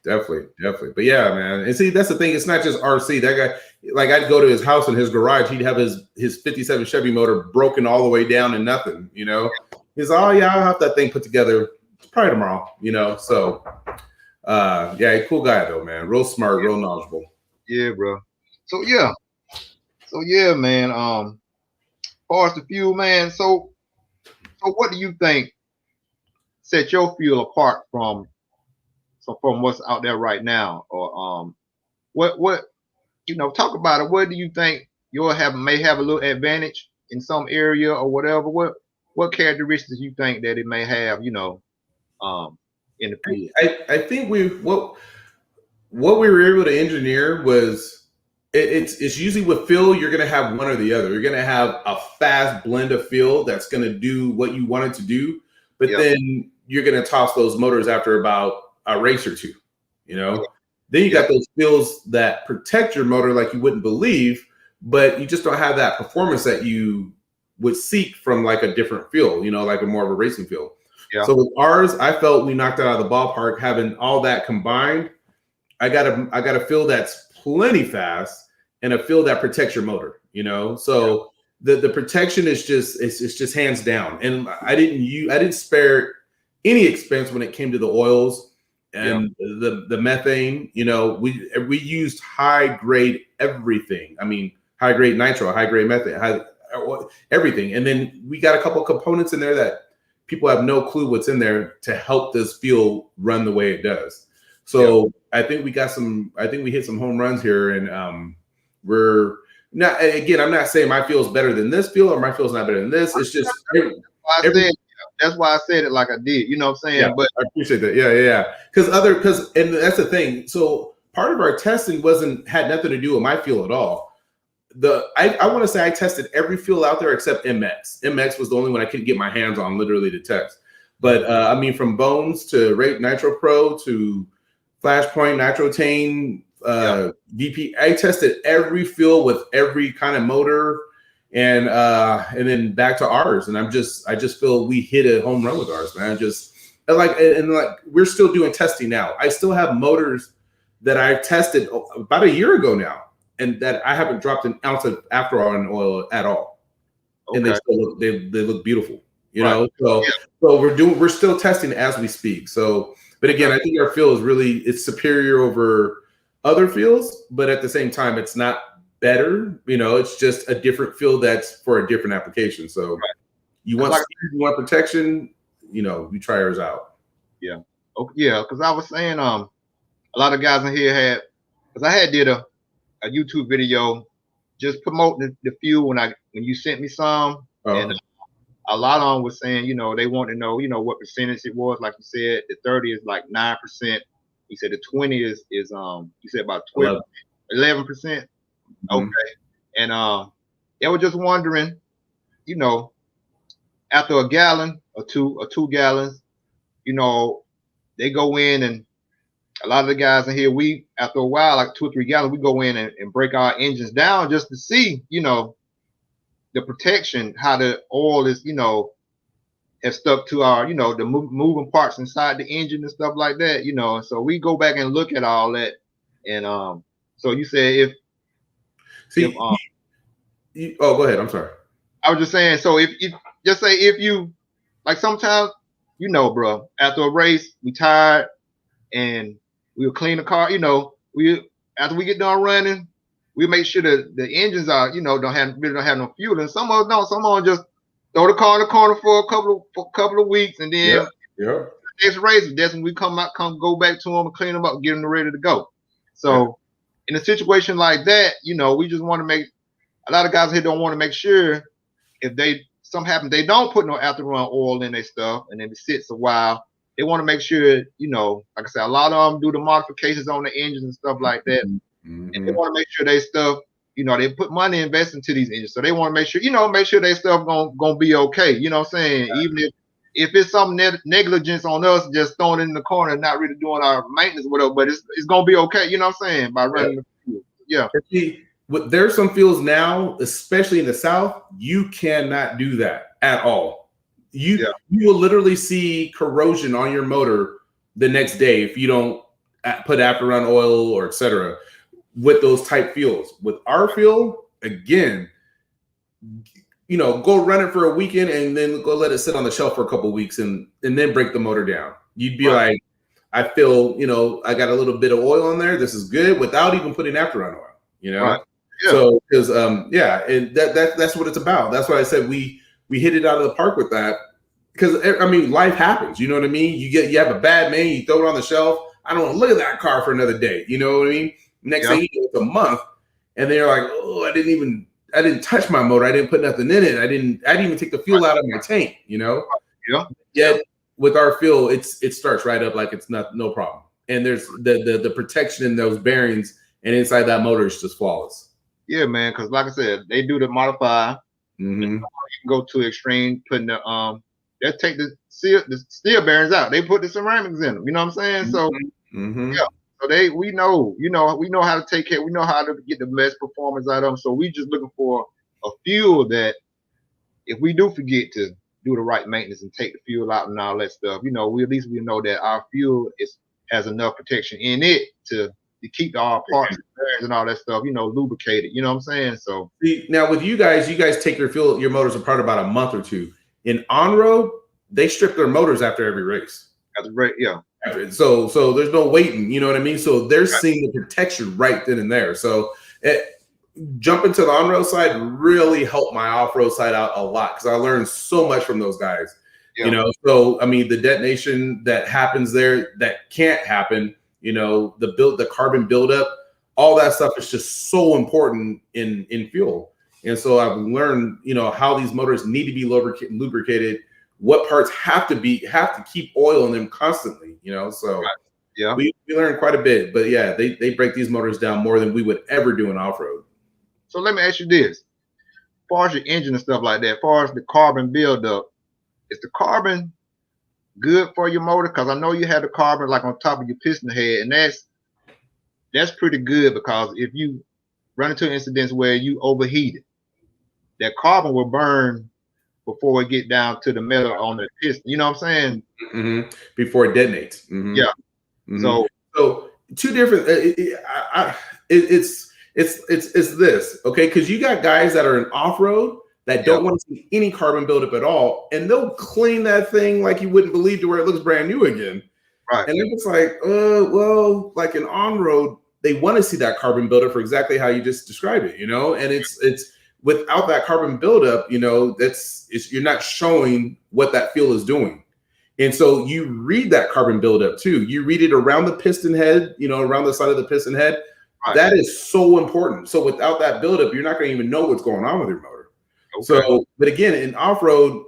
definitely. But yeah, man. And see, that's the thing. It's not just RC. That guy, like, I'd go to his house in his garage. He'd have his 57 Chevy motor broken all the way down and nothing. He's I'll have that thing put together probably tomorrow. So cool guy though, man. Real smart, real knowledgeable. Yeah, bro. So man. As far as the fuel, man. So what do you think set your fuel apart from what's out there right now? Or what talk about it. What do you think may have a little advantage in some area or whatever, what characteristics you think that it may have, you know, in the pit? I think what we were able to engineer was it's usually with fuel, you're going to have one or the other. You're going to have a fast blend of fuel that's going to do what you want it to do, but then you're going to toss those motors after about a race or two, you know. Then you got those fuels that protect your motor like you wouldn't believe, but you just don't have that performance that you would seek from like a different fuel, you know, like a more of a racing fuel. So with ours, I felt we knocked it out of the ballpark having all that combined. I got a feel that's plenty fast and a feel that protects your motor, you know. So the protection is just hands down. And I didn't spare any expense when it came to the oils and the methane. You know, we used high grade everything. I mean, high grade nitro, high grade methane, everything. And then we got a couple components in there that people have no clue what's in there to help this fuel run the way it does. So I think we hit some home runs here, and we're not. Again, I'm not saying my fuel is better than this fuel or my fuel is not better than this. It's just that's why I said it like I did. You know what I'm saying? Yeah, but I appreciate that. Yeah. Because and that's the thing. So part of our testing had nothing to do with my fuel at all. I want to say I tested every fuel out there except MX. MX was the only one I couldn't get my hands on literally to test. But I mean, from Bones to Rate Nitro Pro to Flashpoint, Nitrotane, VP. I tested every fuel with every kind of motor, and then back to ours. And I just feel we hit a home run with ours, man. Like we're still doing testing now. I still have motors that I tested about a year ago now, and that I haven't dropped an ounce of after on oil at all, and they still look beautiful. You know, so we're still testing as we speak. So. But again, I think our fuel it's superior over other fuels, but at the same time, it's not better. You know, it's just a different fuel that's for a different application. So you want speed, you want protection, you know, you try ours out. Yeah. Okay. Yeah. Because I was saying, a lot of guys in here I did a YouTube video just promoting the fuel when you sent me some, and a lot of them was saying, you know, they want to know, you know, what percentage it was. Like you said, the 30 is like 9%. He said the 20 is you said about 11%. Okay. And they were just wondering, you know, after a gallon or 2 gallons, you know, they go in, and a lot of the guys in here, after a while, like 2 or 3 gallons, we go in and break our engines down just to see, you know, the protection, how the oil is, you know, has stuck to our, you know, the moving parts inside the engine and stuff like that, you know. And so we go back and look at all that. And so you said go ahead. I'm sorry. I was just saying, so if you like, sometimes, you know, bro, after a race, we tired and we'll clean the car, you know, after we get done running, we make sure that the engines are, you know, don't have no fuel. And some of us don't. Some of them just throw the car in the corner for a couple of weeks, and then next race, that's when we go back to them and clean them up, get them ready to go. So in a situation like that, you know, we just want to make, a lot of guys here don't want to make sure if something happens, they don't put no after run oil in their stuff, and then it sits a while. They want to make sure, you know, like I said, a lot of them do the modifications on the engines and stuff like that. And they want to make sure they stuff, you know, they put money invest into these engines. So they want to make sure their stuff gonna be okay. You know what I'm saying? Even if it's some negligence on us, just throwing it in the corner and not really doing our maintenance, whatever, but it's gonna be okay. You know what I'm saying? By running the fuel. Yeah. There's some fuels now, especially in the South, you cannot do that at all. You will literally see corrosion on your motor the next day if you don't put after run oil or etc. with those type fuels. With our fuel, again, you know, go run it for a weekend and then go let it sit on the shelf for a couple of weeks and then break the motor down. You'd be like, I feel, you know, I got a little bit of oil in there. This is good, without even putting after run oil, you know? Right. Yeah. So, because, and that's what it's about. That's why I said we hit it out of the park with that. Because, I mean, life happens. You know what I mean? You have a bad man, you throw it on the shelf. I don't want to look at that car for another day. You know what I mean? Next thing you know, it's a month. And they're like, oh, touch my motor. I didn't put nothing in it. I didn't even take the fuel out of my tank, you know? Yeah. Yet with our fuel, it starts right up like it's no problem. And there's the protection in those bearings and inside that motor is just flawless. Yeah, man, because like I said, they do the modify. Mm-hmm. You can go to extreme, putting the they take the steel bearings out. They put the ceramics in them. You know what I'm saying? So mm-hmm. yeah. So we know how to take care. We know how to get the best performance out of them. So we just looking for a fuel that if we do forget to do the right maintenance and take the fuel out and all that stuff, we at least know that our fuel has enough protection in it to keep all parts and all that stuff, lubricated. You know what I'm saying? So see, now with you guys take your motors apart about a month or two. In on-road, they strip their motors after every race. Yeah. So there's no waiting, you know what I mean? So they're seeing the protection right then and there. So jumping to the on-road side really helped my off-road side out a lot because I learned so much from those guys. Yeah. So I mean, the detonation that happens there that can't happen, the carbon buildup, all that stuff is just so important in fuel. And so I've learned, how these motors need to be lubricated, what parts have to keep oil in them constantly, so yeah, we learned quite a bit. But yeah, they break these motors down more than we would ever do in off-road. So let me ask you this: as far as your engine and stuff like that, as far as the carbon buildup, is the carbon good for your motor? Because I know you have the carbon like on top of your piston head, and that's pretty good because if you run into incidents where you overheat it, that carbon will burn before it get down to the metal on the piston. You know what I'm saying? Mm-hmm. Before it detonates. Mm-hmm. Yeah. Mm-hmm. So two different. It's this, okay? Because you got guys that are in off-road that don't want to see any carbon buildup at all, and they'll clean that thing like you wouldn't believe to where it looks brand new again. Right. And it's like, well, like in on-road, they want to see that carbon buildup for exactly how you just described it, and it's without that carbon buildup, you're not showing what that fuel is doing. And so you read that carbon buildup too. You read it around the piston head, around the side of the piston head. Right. That is so important. So without that buildup, you're not going to even know what's going on with your motor. Okay. So, but again, in off-road,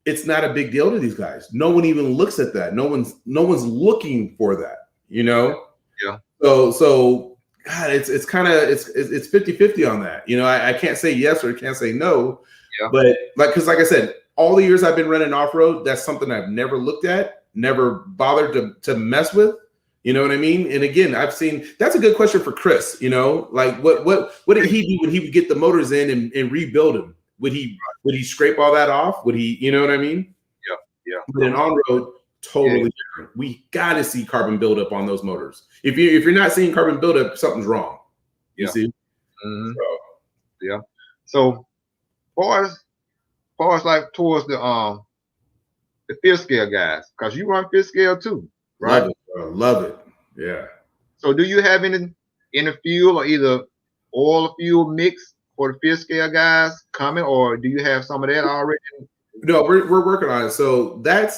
it's not a big deal to these guys. No one even looks at that. No one's looking for that, Yeah. So God, it's kind of it's 50-50 on that. I can't say yes or can't say no. Yeah. But because like I said, all the years I've been running off-road, that's something I've never looked at, never bothered to mess with. You know what I mean? And again, I've seen that's a good question for Chris. Like what did he do when he would get the motors in and rebuild them? Would he scrape all that off? Would he, you know what I mean? Yeah. But in on-road, totally different. We got to see carbon buildup on those motors. If you're not seeing carbon buildup, something's wrong. You see? Mm-hmm. So, yeah. So far as like towards the fifth scale guys, because you run fifth scale too, right? Love it, bro. Love it. Yeah. So do you have any in the fuel or either oil or fuel mix for the fifth scale guys coming, or do you have some of that already? No, we're working on it. So that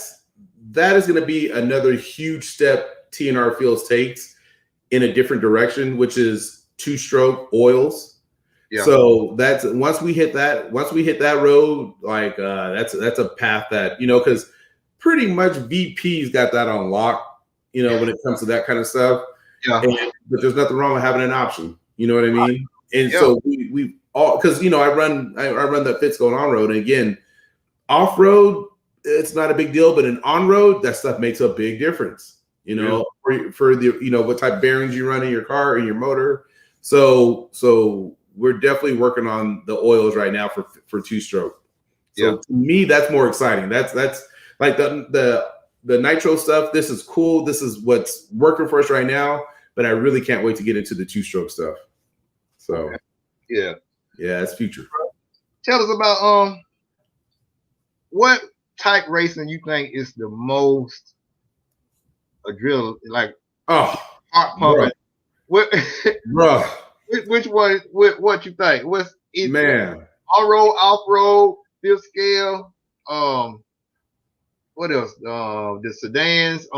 is going to be another huge step TNR Fuels takes in a different direction, which is 2-stroke oils. Yeah. So that's once we hit that road, like that's a path that because pretty much VP's got that on lock, when it comes to that kind of stuff. Yeah. But there's nothing wrong with having an option. You know what I mean? And so we all, because I run the Fitzco and on-road, and again, off-road, it's not a big deal, but in on-road, that stuff makes a big difference. For the what type of bearings you run in your car and your motor. So we're definitely working on the oils right now for 2-stroke. So to me, that's more exciting. That's like the nitro stuff. This is cool. This is what's working for us right now. But I really can't wait to get into the 2-stroke stuff. So yeah, it's future. Tell us about what type racing you think is the most adrenaline, like heart pumping. What, bro? Which one? What you think? What's it? Man, on-road, off-road, fifth scale. What else? The sedans.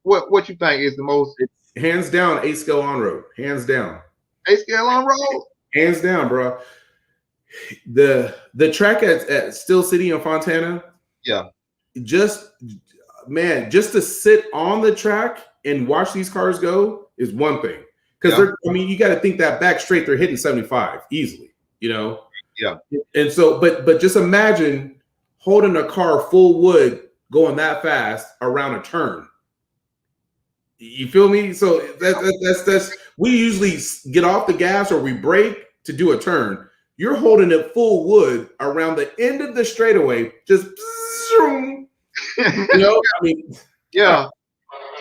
What you think is the most? Hands down, 8-scale on-road. Hands down. 8-scale on-road. Hands down, bro. The track at Steel City in Fontana. Yeah. Just to sit on the track and watch these cars go is one thing. Because you got to think that back straight, they're hitting 75 easily, Yeah. And so, but just imagine holding a car full wood going that fast around a turn. You feel me? So that's we usually get off the gas or we brake to do a turn. You're holding it full wood around the end of the straightaway, just yeah.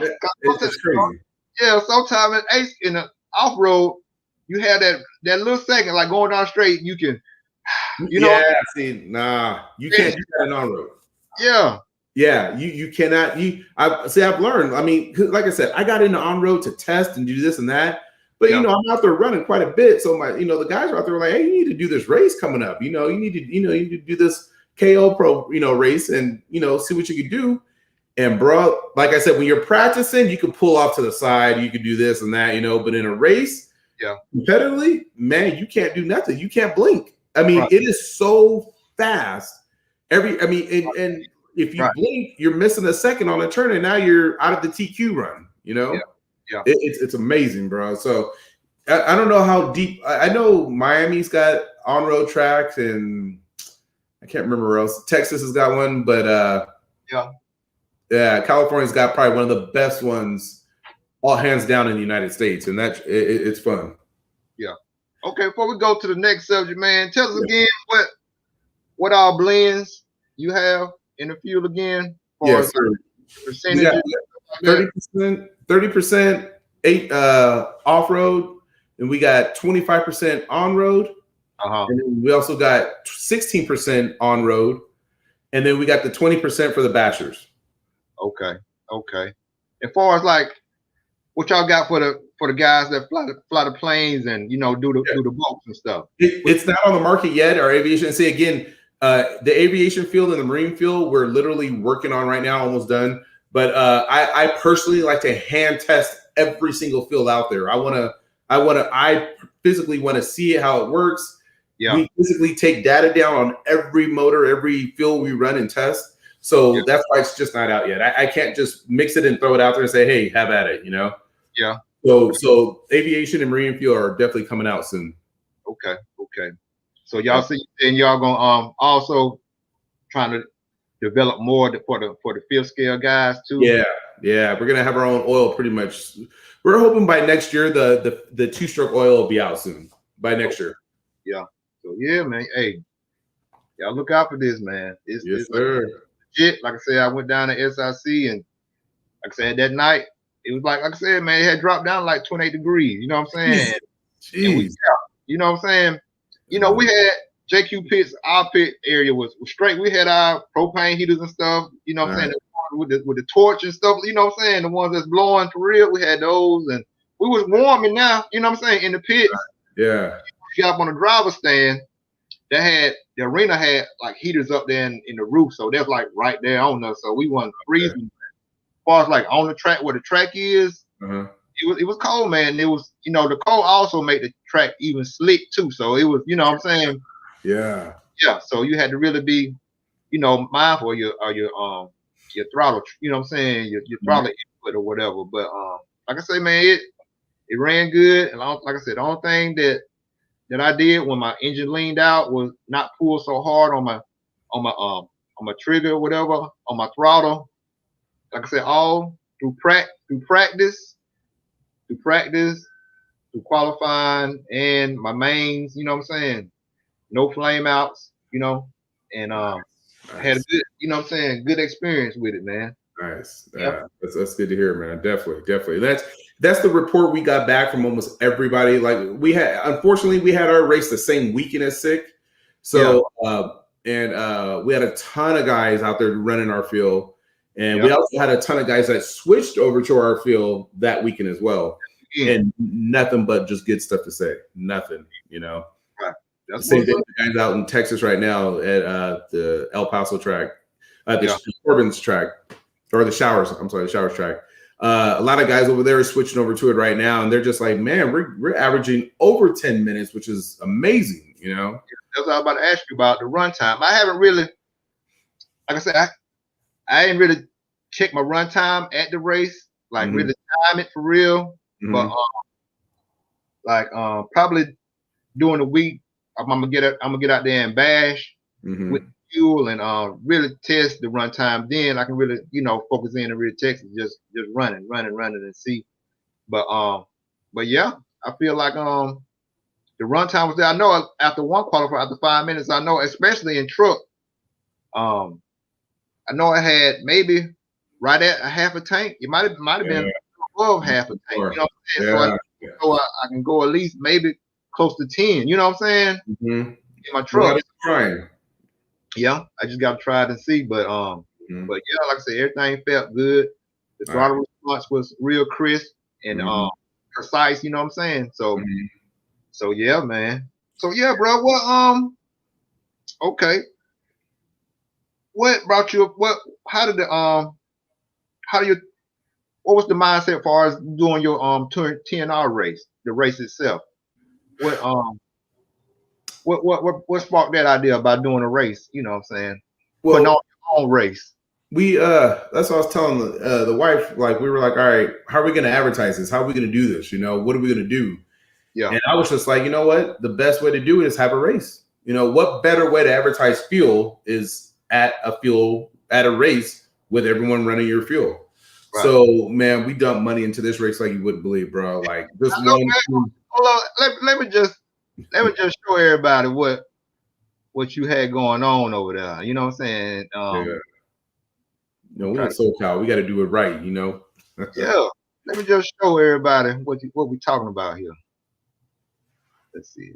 It's crazy. Yeah, sometimes in the off road, you have that little second, like going down straight, you can, you can't do that in on road. Yeah. Yeah, you cannot. I've learned. I mean, like I said, I got into on road to test and do this and that. But I'm out there running quite a bit. So the guys are out there like, hey, you need to do this race coming up. You need to do this KO Pro, race and see what you can do. And bro, like I said, when you're practicing, you can pull off to the side, you can do this and that, but in a race, competitively, man, you can't do nothing. You can't blink. I mean, it is so fast. And if you blink, you're missing a second on a turn, and now you're out of the TQ run. Yeah. It's amazing, bro. So I don't know how deep. I know Miami's got on-road tracks, and I can't remember where else. Texas has got one, but California's got probably one of the best ones, all hands down, in the United States, and it's fun. Yeah. Okay, before we go to the next subject, man, tell us again what all blends you have in the field again. Yes, sir. Percentages. 30% off road, and we got 25% on road. And then we also got 16% on road, and then we got the 20% for the bashers. Okay. As far as like what y'all got for the guys that fly the planes and do the boats and stuff. It's not on the market yet. Our aviation, and say again, the aviation field and the marine field, we're literally working on right now, almost done. But I personally like to hand test every single field out there. I physically want to see how it works. Yeah. We physically take data down on every motor, every field we run and test. So that's why it's just not out yet. I can't just mix it and throw it out there and say, hey, have at it, Yeah. So aviation and marine fuel are definitely coming out soon. Okay. So y'all see, and y'all gonna also trying to develop more for the field scale guys too. Yeah. We're gonna have our own oil pretty much. We're hoping by next year the two-stroke oil will be out soon. By next year. Yeah. So yeah, man. Hey, y'all look out for this, man. It's sir. Legit. Like I said, I went down to SIC, and like I said, that night it was like I said, man, it had dropped down like 28 degrees. You know what I'm saying? Jeez. You know what I'm saying? We had JQ pits. Our pit area was straight. We had our propane heaters and stuff. You know what I'm saying? With the torch and stuff. You know what I'm saying? The ones that's blowing for real. We had those, and we was warming now. You know what I'm saying? In the pits. Yeah. You got up on the driver's stand. The arena had like heaters up there in the roof, so that's like right there on us. So we wasn't freezing. As far as like on the track where the track is, it was cold, man. It was the cold also made the track even slick too. So it was what I'm saying. Yeah. So you had to really be mindful of your throttle. You know what I'm saying? Your throttle input or whatever. But like I say, man, it ran good. And like I said, the only thing that I did when my engine leaned out was not pull so hard on my trigger or whatever, on my throttle. Like I said, all through practice, through qualifying and my mains, you know what I'm saying? No flame outs, and nice. I had a good, what I'm saying, good experience with it, man. Nice. That's good to hear, man. Definitely. That's the report we got back from almost everybody. Like unfortunately, we had our race the same weekend as SICK. So, and we had a ton of guys out there running our field. And we also had a ton of guys that switched over to our field that weekend as well. And nothing but just good stuff to say. Nothing, Right. That's the same thing. The guys out in Texas right now at the El Paso track, the Corbin's track, or the Showers track. A lot of guys over there are switching over to it right now, and they're just like, man, we're averaging over 10 minutes, which is amazing, you know? That's what I was about to ask you about the runtime. I haven't really, like I said, I ain't really check my runtime at the race, like really time it for real. But probably during the week, I'm gonna get out there and bash with fuel and really test the runtime. Then I can really, focus in and really test it, just running and see. But yeah, I feel like the runtime was there. I know after one qualifier, after 5 minutes, I know especially in truck, I know I had maybe right at a half a tank. It might have been above half a tank. You know what I'm saying? So I can go at least maybe close to 10. You know what I'm saying? In my truck. Yeah, I just got to try it and see. But yeah, like I said, everything felt good. The throttle response was real crisp and precise. You know what I'm saying? So yeah, man. So yeah, bro. What okay. What brought you? What was the mindset as far as doing your TNR race, the race itself? What sparked that idea about doing a race? You know what I'm saying? Well, putting on your own race. We that's what I was telling the wife. Like, we were like, all right, how are we going to advertise this? How are we going to do this? What are we going to do? Yeah. And I was just like, you know what? The best way to do it is have a race. What better way to advertise fuel is at a race with everyone running your fuel. Right. So, man, we dumped money into this race like you wouldn't believe, bro. Like, this one. Hold on. Let me just show everybody what you had going on over there. You know what I'm saying? We in SoCal. We got to do it right. Yeah. Let me just show everybody what we talking about here. Let's see.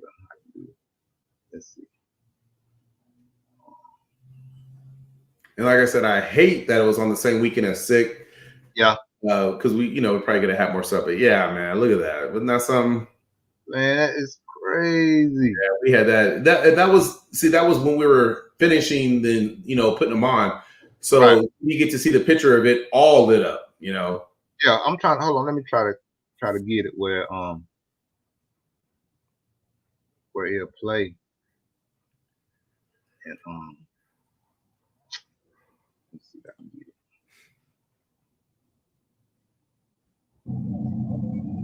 And like I said, I hate that it was on the same weekend as SICK. Yeah. Because we're probably gonna have more stuff. But yeah, man, look at that. Wasn't that something? Man, that is crazy. Yeah, we had that. That was when we were finishing, then putting them on. So you get to see the picture of it all lit up. Yeah, I'm trying. Hold on, let me try to get it where it'll play. And let's see if I can get it.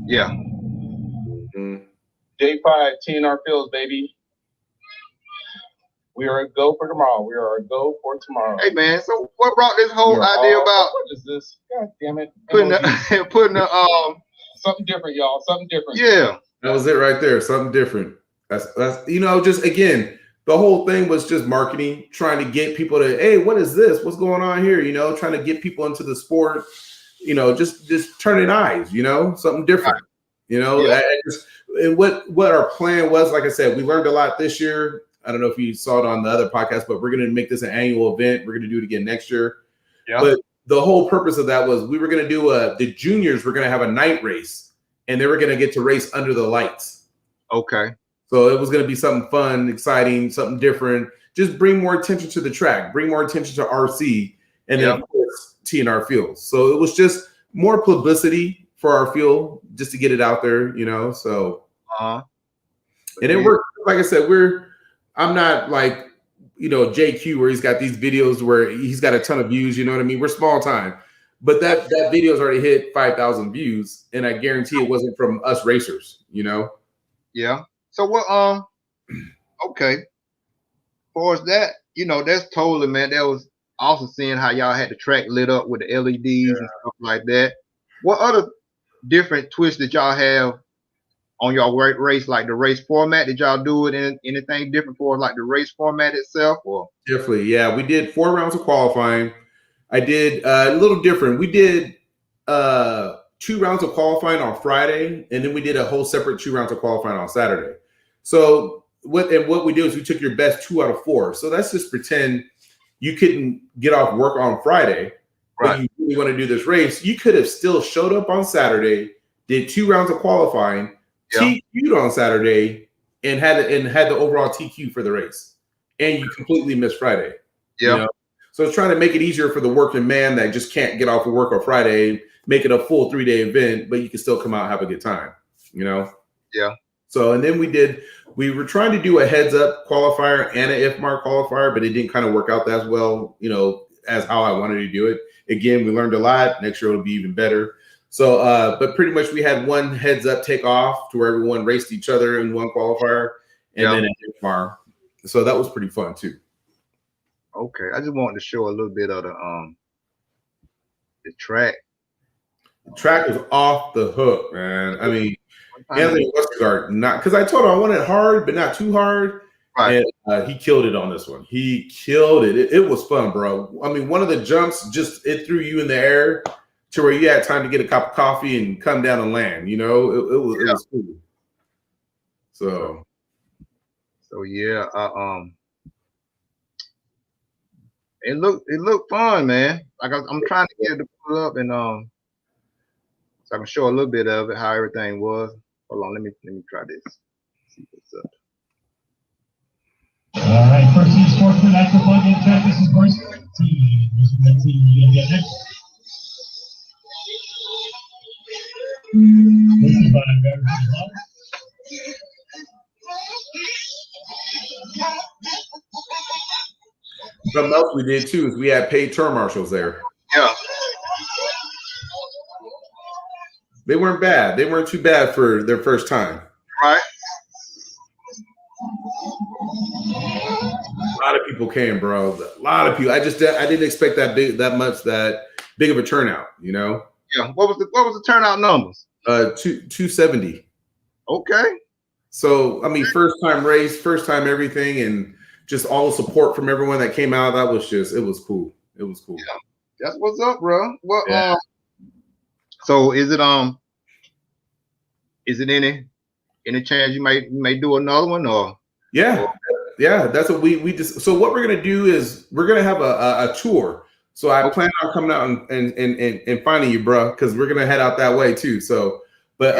Yeah. J5 TNR Fuels, baby. We are a go for tomorrow. Hey man, so what brought this whole idea about? What is this? God damn it! Putting the something different, y'all. Something different. Yeah. That was it right there. Something different. That's just again, the whole thing was just marketing, trying to get people to, hey, what is this? What's going on here? Trying to get people into the sport. Just turning eyes. Something different. And what our plan was, like I said, we learned a lot this year. I don't know if you saw it on the other podcast, but we're going to make this an annual event. We're going to do it again next year. Yeah. But the whole purpose of that was we were going to do the juniors were going to have a night race, and they were going to get to race under the lights. Okay. So it was going to be something fun, exciting, something different. Just bring more attention to the track, bring more attention to RC, and then of course TNR Fuels. So it was just more publicity for our fuel, just to get it out there, So and it worked. Like I said, I'm not like, JQ where he's got these videos where he's got a ton of views. You know what I mean? We're small time, but that video's already hit 5,000 views, and I guarantee it wasn't from us racers. Yeah. So what? Okay. As far as that, that's totally, man. That was also seeing how y'all had the track lit up with the LEDs and stuff like that. What other different twists did y'all have on your race, like the race format? Did y'all do it in anything different for like the race format itself? Or definitely, yeah, we did 4 rounds of qualifying. I did a little different. We did 2 rounds of qualifying on Friday, and then we did a whole separate 2 rounds of qualifying on Saturday. So what we did is we took your best 2 out of 4. So let's just pretend you couldn't get off work on Friday, but you really want to do this race. You could have still showed up on Saturday, did 2 rounds of qualifying, TQ'd on Saturday, and had the overall TQ for the race, and you completely missed Friday. Yeah. So it's trying to make it easier for the working man that just can't get off of work on Friday, make it a full 3-day event, but you can still come out and have a good time. Yeah. So, and then we did We were trying to do a heads up qualifier and an IFMAR qualifier, but it didn't kind of work out as well, as how I wanted to do it. Again, we learned a lot. Next year it'll be even better. So, but pretty much we had one heads up take off to where everyone raced each other in one qualifier and then an IFMAR. So that was pretty fun too. Okay, I just wanted to show a little bit of the track. The track was off the hook, man. I mean, Anthony Westergaard, not because I told him I wanted hard, but not too hard. Right. And he killed it on this one. He killed it. It was fun, bro. I mean, one of the jumps it threw you in the air to where you had time to get a cup of coffee and come down and land. It was cool. So yeah, it looked fun, man. Like I'm trying to get it to pull up and so I can show a little bit of it, how everything was. Hold on, let me try this. See what's up. All right, first team sportsman at the plug-in track. This is first team. This is the team you'll get next. This is by very long. Something else we did too is we had paid tour marshals there. Yeah. They weren't bad. They weren't too bad for their first time. Right. A lot of people came, bro. A lot of people. I didn't expect that big of a turnout. Yeah. What was the turnout numbers? 270. Okay. So I mean, first time race, first time everything, and just all the support from everyone that came out. It was cool. It was cool. Yeah. That's what's up, bro. Well, yeah. So is it any chance you may do another one or? Yeah, that's what we just. So what we're gonna do is we're gonna have a tour. So I plan on coming out and finding you, bro, because we're gonna head out that way too. So, but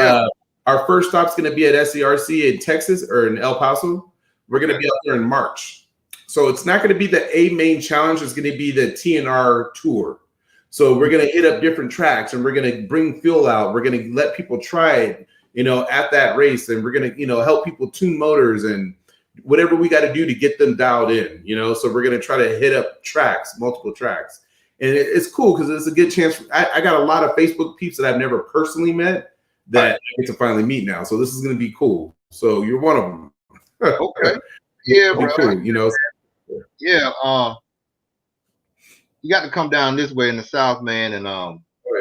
our first stop's gonna be at SCRC in Texas or in El Paso. We're gonna be out there in March. So it's not gonna be the A main challenge. It's gonna be the TNR tour. So we're gonna hit up different tracks and we're gonna bring fuel out. We're gonna let people try it, at that race, and we're gonna, help people tune motors and whatever we got to do to get them dialed in. So we're gonna try to hit up tracks, multiple tracks, and it's cool because it's a good chance. I got a lot of Facebook peeps that I've never personally met that I get to finally meet now. So this is gonna be cool. So you're one of them. Okay. Yeah, bro. Cool, Yeah. You got to come down this way in the South, man, and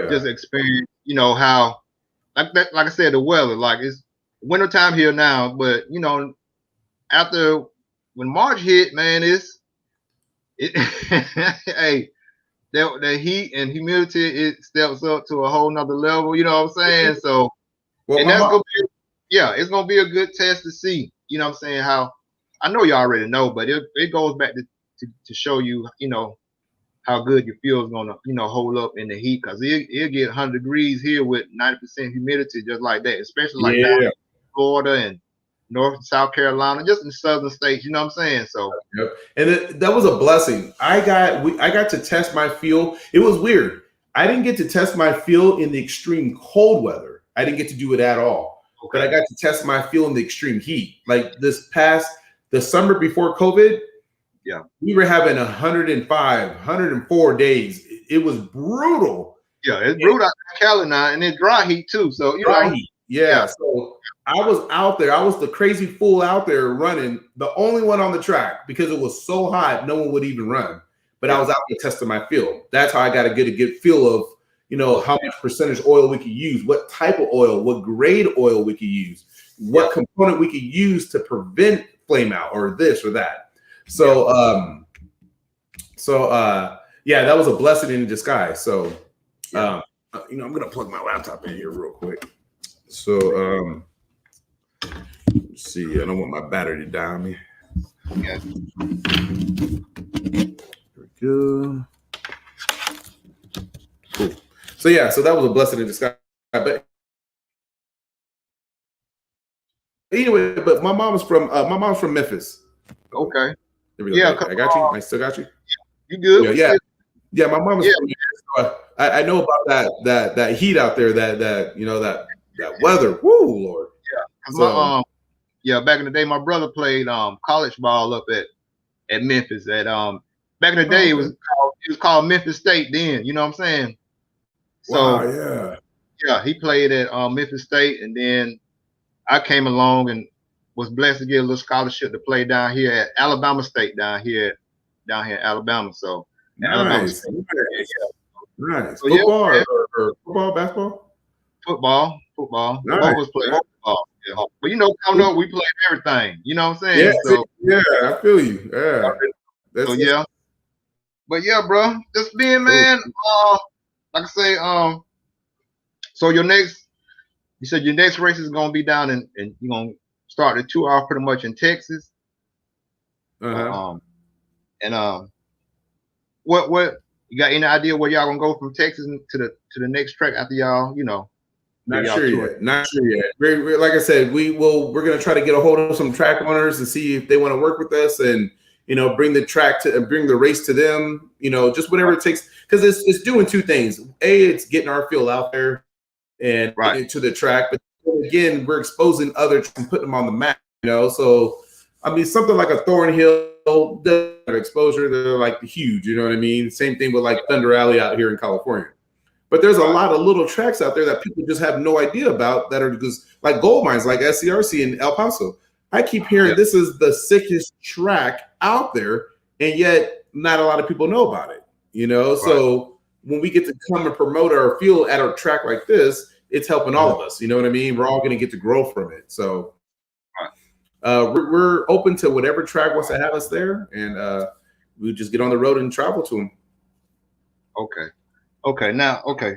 just experience, how, like I said, the weather. Like it's wintertime here now, but after when March hit, man, hey, the heat and humidity, it steps up to a whole nother level. You know what I'm saying? So, and that's gonna be, it's gonna be a good test to see. You know what I'm saying? How I know you already know, but it goes back to show you, how good your fuel is gonna, hold up in the heat, because it'll get 100 degrees here with 90% humidity, just like that, especially like down in Florida and North and South Carolina, just in the southern states. You know what I'm saying? So, and that was a blessing. I got to test my fuel. It was weird. I didn't get to test my fuel in the extreme cold weather. I didn't get to do it at all. Okay. But I got to test my fuel in the extreme heat. Like the summer before COVID. Yeah, we were having 105, 104 days. It was brutal. Yeah, it's brutal out in Cali now, and it's dry heat too. So heat. Yeah. So I was out there. I was the crazy fool out there running, the only one on the track, because it was so hot, no one would even run. But I was out there testing my fuel. That's how I got to get a good feel of, how much percentage oil we could use, what type of oil, what grade oil we could use, what component we could use to prevent flame out or this or that. So, that was a blessing in disguise. So, I'm going to plug my laptop in here real quick. So, let's see. I don't want my battery to die on me. Yeah. There we go. Cool. So that was a blessing in disguise. But anyway, but my mom's from Memphis. Okay. There we go. Yeah, I got you. I still got you. You good? Yeah. My mom is from Memphis, so I know about that heat out there. That weather. Woo, Lord. Yeah. back in the day, my brother played college ball up at Memphis. Back in the day, okay. it was called Memphis State then. You know what I'm saying? Wow, So he played at Memphis State, and then I came along and was blessed to get a little scholarship to play down here at Alabama State down here in Alabama. So Alabama nice, State, nice. So, Football man, or football, basketball? football. Nice. Both of us play football. Yeah. But you know, coming up, we played everything. You know what I'm saying? I feel you. Yeah. So yeah. But yeah, bro, just being, man. Like I say, so you said your next race is gonna be down and you're gonna start the 2 hour pretty much in Texas. What you got any idea where y'all gonna go from Texas to the next track after y'all, Not sure yet. Not sure yet. Like I said, we're gonna try to get a hold of some track owners and see if they want to work with us and bring the race to them, just whatever it takes, because it's doing 2 things. It's getting our field out there and into the track, but again, we're exposing others and putting them on the map, so I mean, something like a Thornhill exposure, they're like huge, you know what I mean? Same thing with like Thunder Alley out here in California. But there's a lot of little tracks out there that people just have no idea about that are just like gold mines, like SCRC in El Paso. I keep hearing this is the sickest track out there, and yet not a lot of people know about it, So when we get to come and promote our field at a track like this, it's helping all of us, you know what I mean? We're all going to get to grow from it. So we're open to whatever track wants to have us there, and we just get on the road and travel to them. Okay. Now, as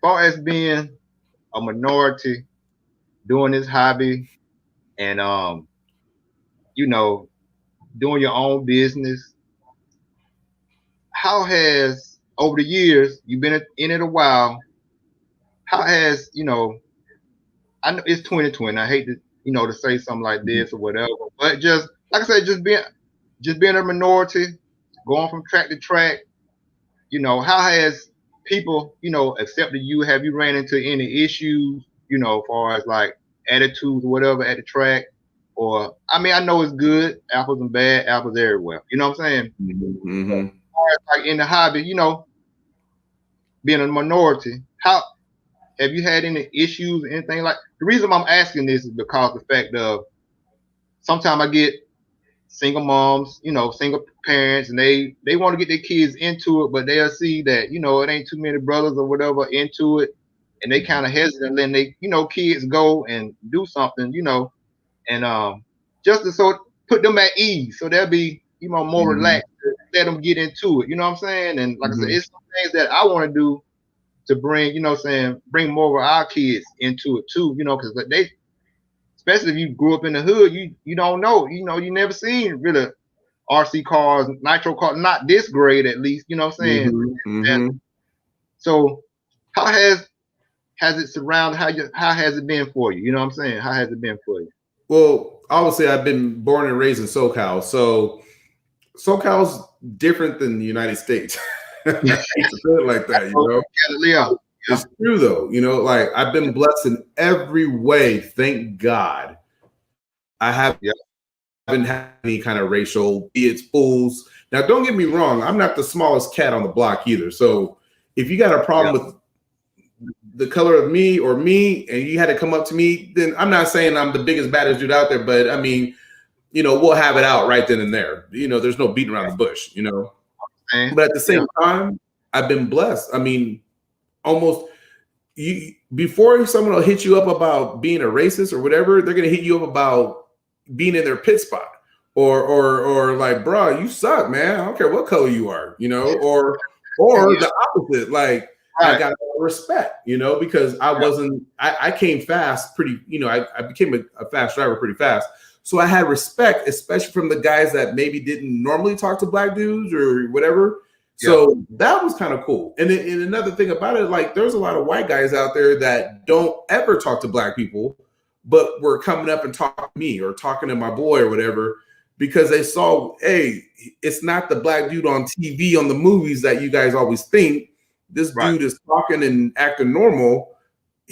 far as being a minority, doing this hobby, and doing your own business, how has, over the years, you've been in it a while, how has, I know it's 2020, I hate to to say something like this or whatever, but just like I said, just being a minority, going from track to track, how has people, accepted you? Have you ran into any issues, as far as like attitudes or whatever at the track? Or, I mean, I know it's good, apples and bad apples everywhere. You know what I'm saying? Mm-hmm. As far as like in the hobby, being a minority, how have you had any issues or anything like? The reason I'm asking this is because the fact of sometimes I get single moms, single parents, and they want to get their kids into it, but they'll see that, it ain't too many brothers or whatever into it, and they kind of hesitant letting they, kids go and do something, and just to sort of put them at ease, so they'll be, more relaxed, to let them get into it, you know what I'm saying? And like I said, it's some things that I want to do to bring, bring more of our kids into it too, because they, especially if you grew up in the hood, you don't know, you never seen really RC cars, nitro cars, not this grade at least, you know what I'm saying? And so how has it surrounded, how has it been for you? You know what I'm saying? How has it been for you? Well, obviously I've been born and raised in SoCal, so SoCal's different than the United States. It's good like that, Yeah. It's true though, like I've been blessed in every way, thank God. I haven't had any kind of racial, be it fools. Now, don't get me wrong, I'm not the smallest cat on the block either. So if you got a problem with the color of me or me, and you had to come up to me, then I'm not saying I'm the biggest, baddest dude out there, but I mean, we'll have it out right then and there. There's no beating around the bush, But at the same time, I've been blessed. I mean, almost before someone will hit you up about being a racist or whatever, they're gonna hit you up about being in their pit spot or like, bro, you suck, man. I don't care what color you are, or the opposite, like I got respect, because I came fast pretty, I became a fast driver pretty fast. So I had respect, especially from the guys that maybe didn't normally talk to black dudes or whatever. So that was kind of cool. And another thing about it, like there's a lot of white guys out there that don't ever talk to black people, but were coming up and talking to me or talking to my boy or whatever, because they saw, hey, it's not the black dude on TV on the movies that you guys always think. This dude is talking and acting normal.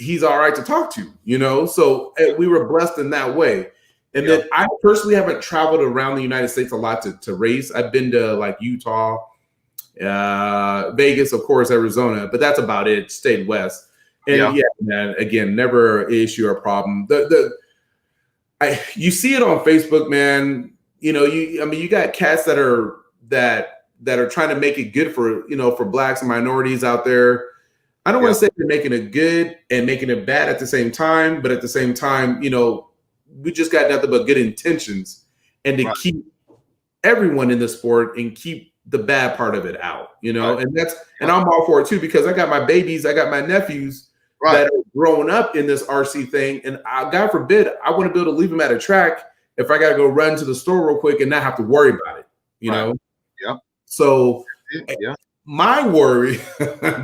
he's all right to talk to, you know? So we were blessed in that way. And Yeah. then I personally haven't traveled around the United States a lot to race. I've been to like Utah, Vegas, of course, Arizona, but that's about it. Stayed west. And yeah, man, again, never an issue or problem. You see it on Facebook, man. You know, you got cats that are trying to make it good for, you know, for blacks and minorities out there. I don't want to say they're making it good and making it bad at the same time, but at the same time, you know, we just got nothing but good intentions and to keep everyone in the sport and keep the bad part of it out, you know, and I'm all for it too, because I got my babies, I got my nephews that are growing up in this RC thing. And God forbid, I want to be able to leave them at a track if I got to go run to the store real quick and not have to worry about it, you know? Yeah. So my worry,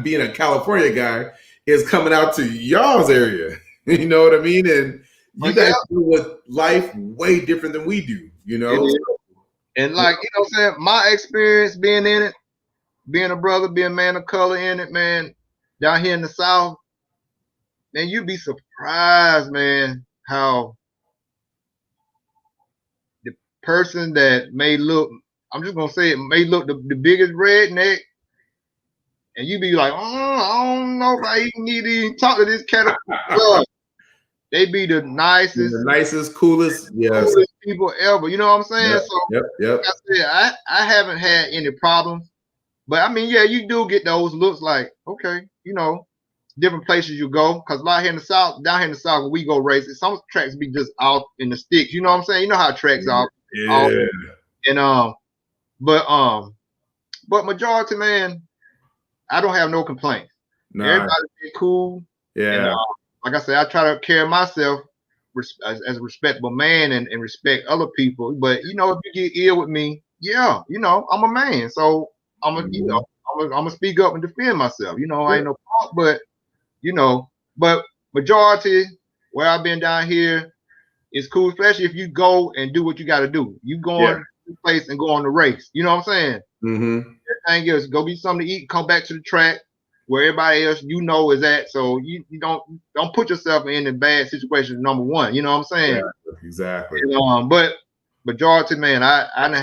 being a California guy, is coming out to y'all's area. You know what I mean? And you guys deal with life way different than we do, you know? And like, you know what I'm saying? My experience being in it, being a brother, being a man of color in it, man, down here in the South, man, you'd be surprised, man, how the person that may look, I'm just going to say it, may look the biggest redneck, and you be like, oh, I don't know if I even need to even talk to this cat. They be the nicest, coolest people ever. You know what I'm saying? Yep, so yep. like I said, I haven't had any problems. But I mean, yeah, you do get those looks like, okay, you know, different places you go. Cause down here in the South, when we go racing, some tracks be just out in the sticks. You know what I'm saying? You know how tracks are. Yeah. And but majority, man, I don't have no complaints. Nah. Everybody's cool. Yeah. And, like I said, I try to carry myself as a respectable man and respect other people. But you know, if you get ill with me, yeah, you know, I'm a man, so I'm gonna speak up and defend myself. You know, I ain't no fault, but you know, but majority where I've been down here is cool, especially if you go and do what you got to do. You go on the place and go on the race. You know what I'm saying? Mm-hmm. Everything else, go get something to eat, come back to the track where everybody else you know is at. So you don't put yourself in a bad situation. Number one, you know what I'm saying? Yeah, exactly. And, but majority, man, I done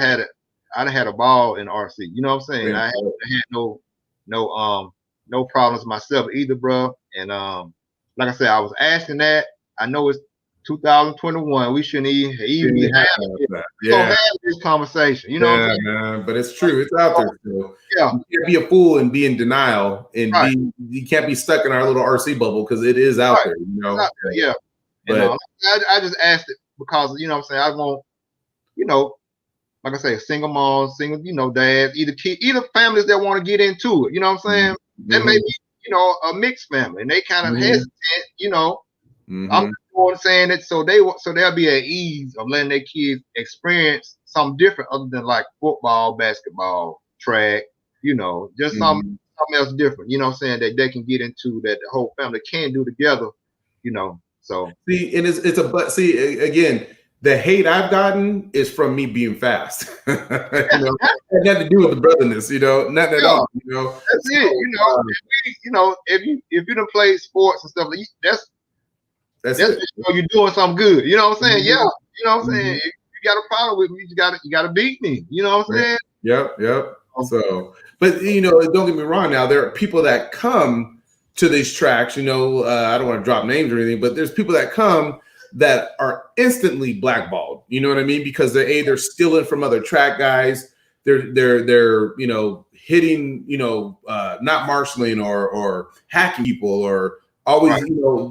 had a ball in RC. You know what I'm saying? I haven't had no problems myself either, bro. And like I said, I was asking that. I know it's 2021. We shouldn't even be having this conversation. You know what I'm saying? Man, but it's true. It's out there still. Yeah. You can't be a fool and be in denial and you can't be stuck in our little RC bubble because it is out there, you know. Yeah. But I just asked it because, you know what I'm saying, I want, you know, like I say, single moms, single, you know, dads, either families that want to get into it, you know what I'm saying? There may be, you know, a mixed family and they kind of hesitant, you know. I'm just saying it so they'll be at ease of letting their kids experience something different other than like football, basketball, track, you know, just something else different, you know what I'm saying, that they can get into that the whole family can do together, you know. So see, and see, again, the hate I've gotten is from me being fast. You know, it had nothing to do with the brotherness, you know, nothing at all. You know, that's it. You know, if you don't play sports and stuff, that's it. You know, you're doing something good. You know what I'm saying? Yeah. You know what I'm saying? If you got a problem with me, you gotta beat me. You know what I'm saying? Yep. So, but you know, don't get me wrong. Now there are people that come to these tracks. You know, I don't want to drop names or anything, but there's people that come that are instantly blackballed. You know what I mean? Because they're stealing from other track guys. They're you know, hitting, you know, not marshaling or hacking people or always, you know,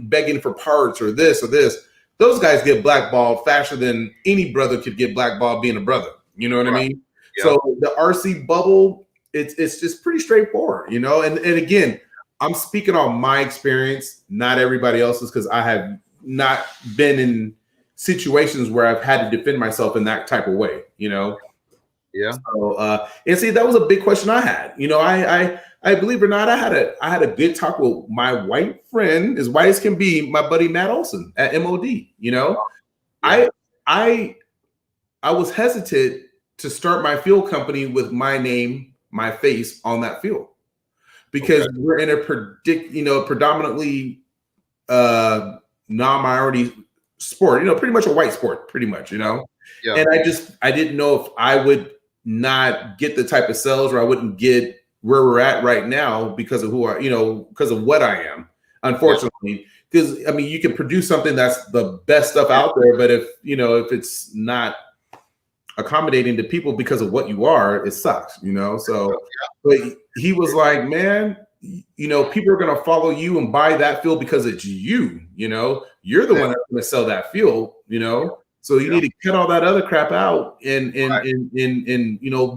begging for parts or this or this. Those guys get blackballed faster than any brother could get blackballed being a brother. You know what I mean? Yeah. So the RC bubble, it's just pretty straightforward, you know? And again, I'm speaking on my experience, not everybody else's, because I have not been in situations where I've had to defend myself in that type of way, you know? Yeah. So, and see, that was a big question I had. You know, I believe it or not, I had a good talk with my white friend, as white as can be, my buddy Matt Olson at MOD. You know, I was hesitant to start my fuel company with my name, my face on that fuel, because we're in a predominantly non-minority sport, pretty much a white sport, pretty much, Yeah. And I didn't know if I would not get the type of sales, or I wouldn't get where we're at right now because of because of what I am, unfortunately. Because you can produce something that's the best stuff out there, but if it's not accommodating to people because of what you are, it sucks, So, but he was like, man, people are going to follow you and buy that field because it's you, you're the one that's going to sell that field, So you need to cut all that other crap out and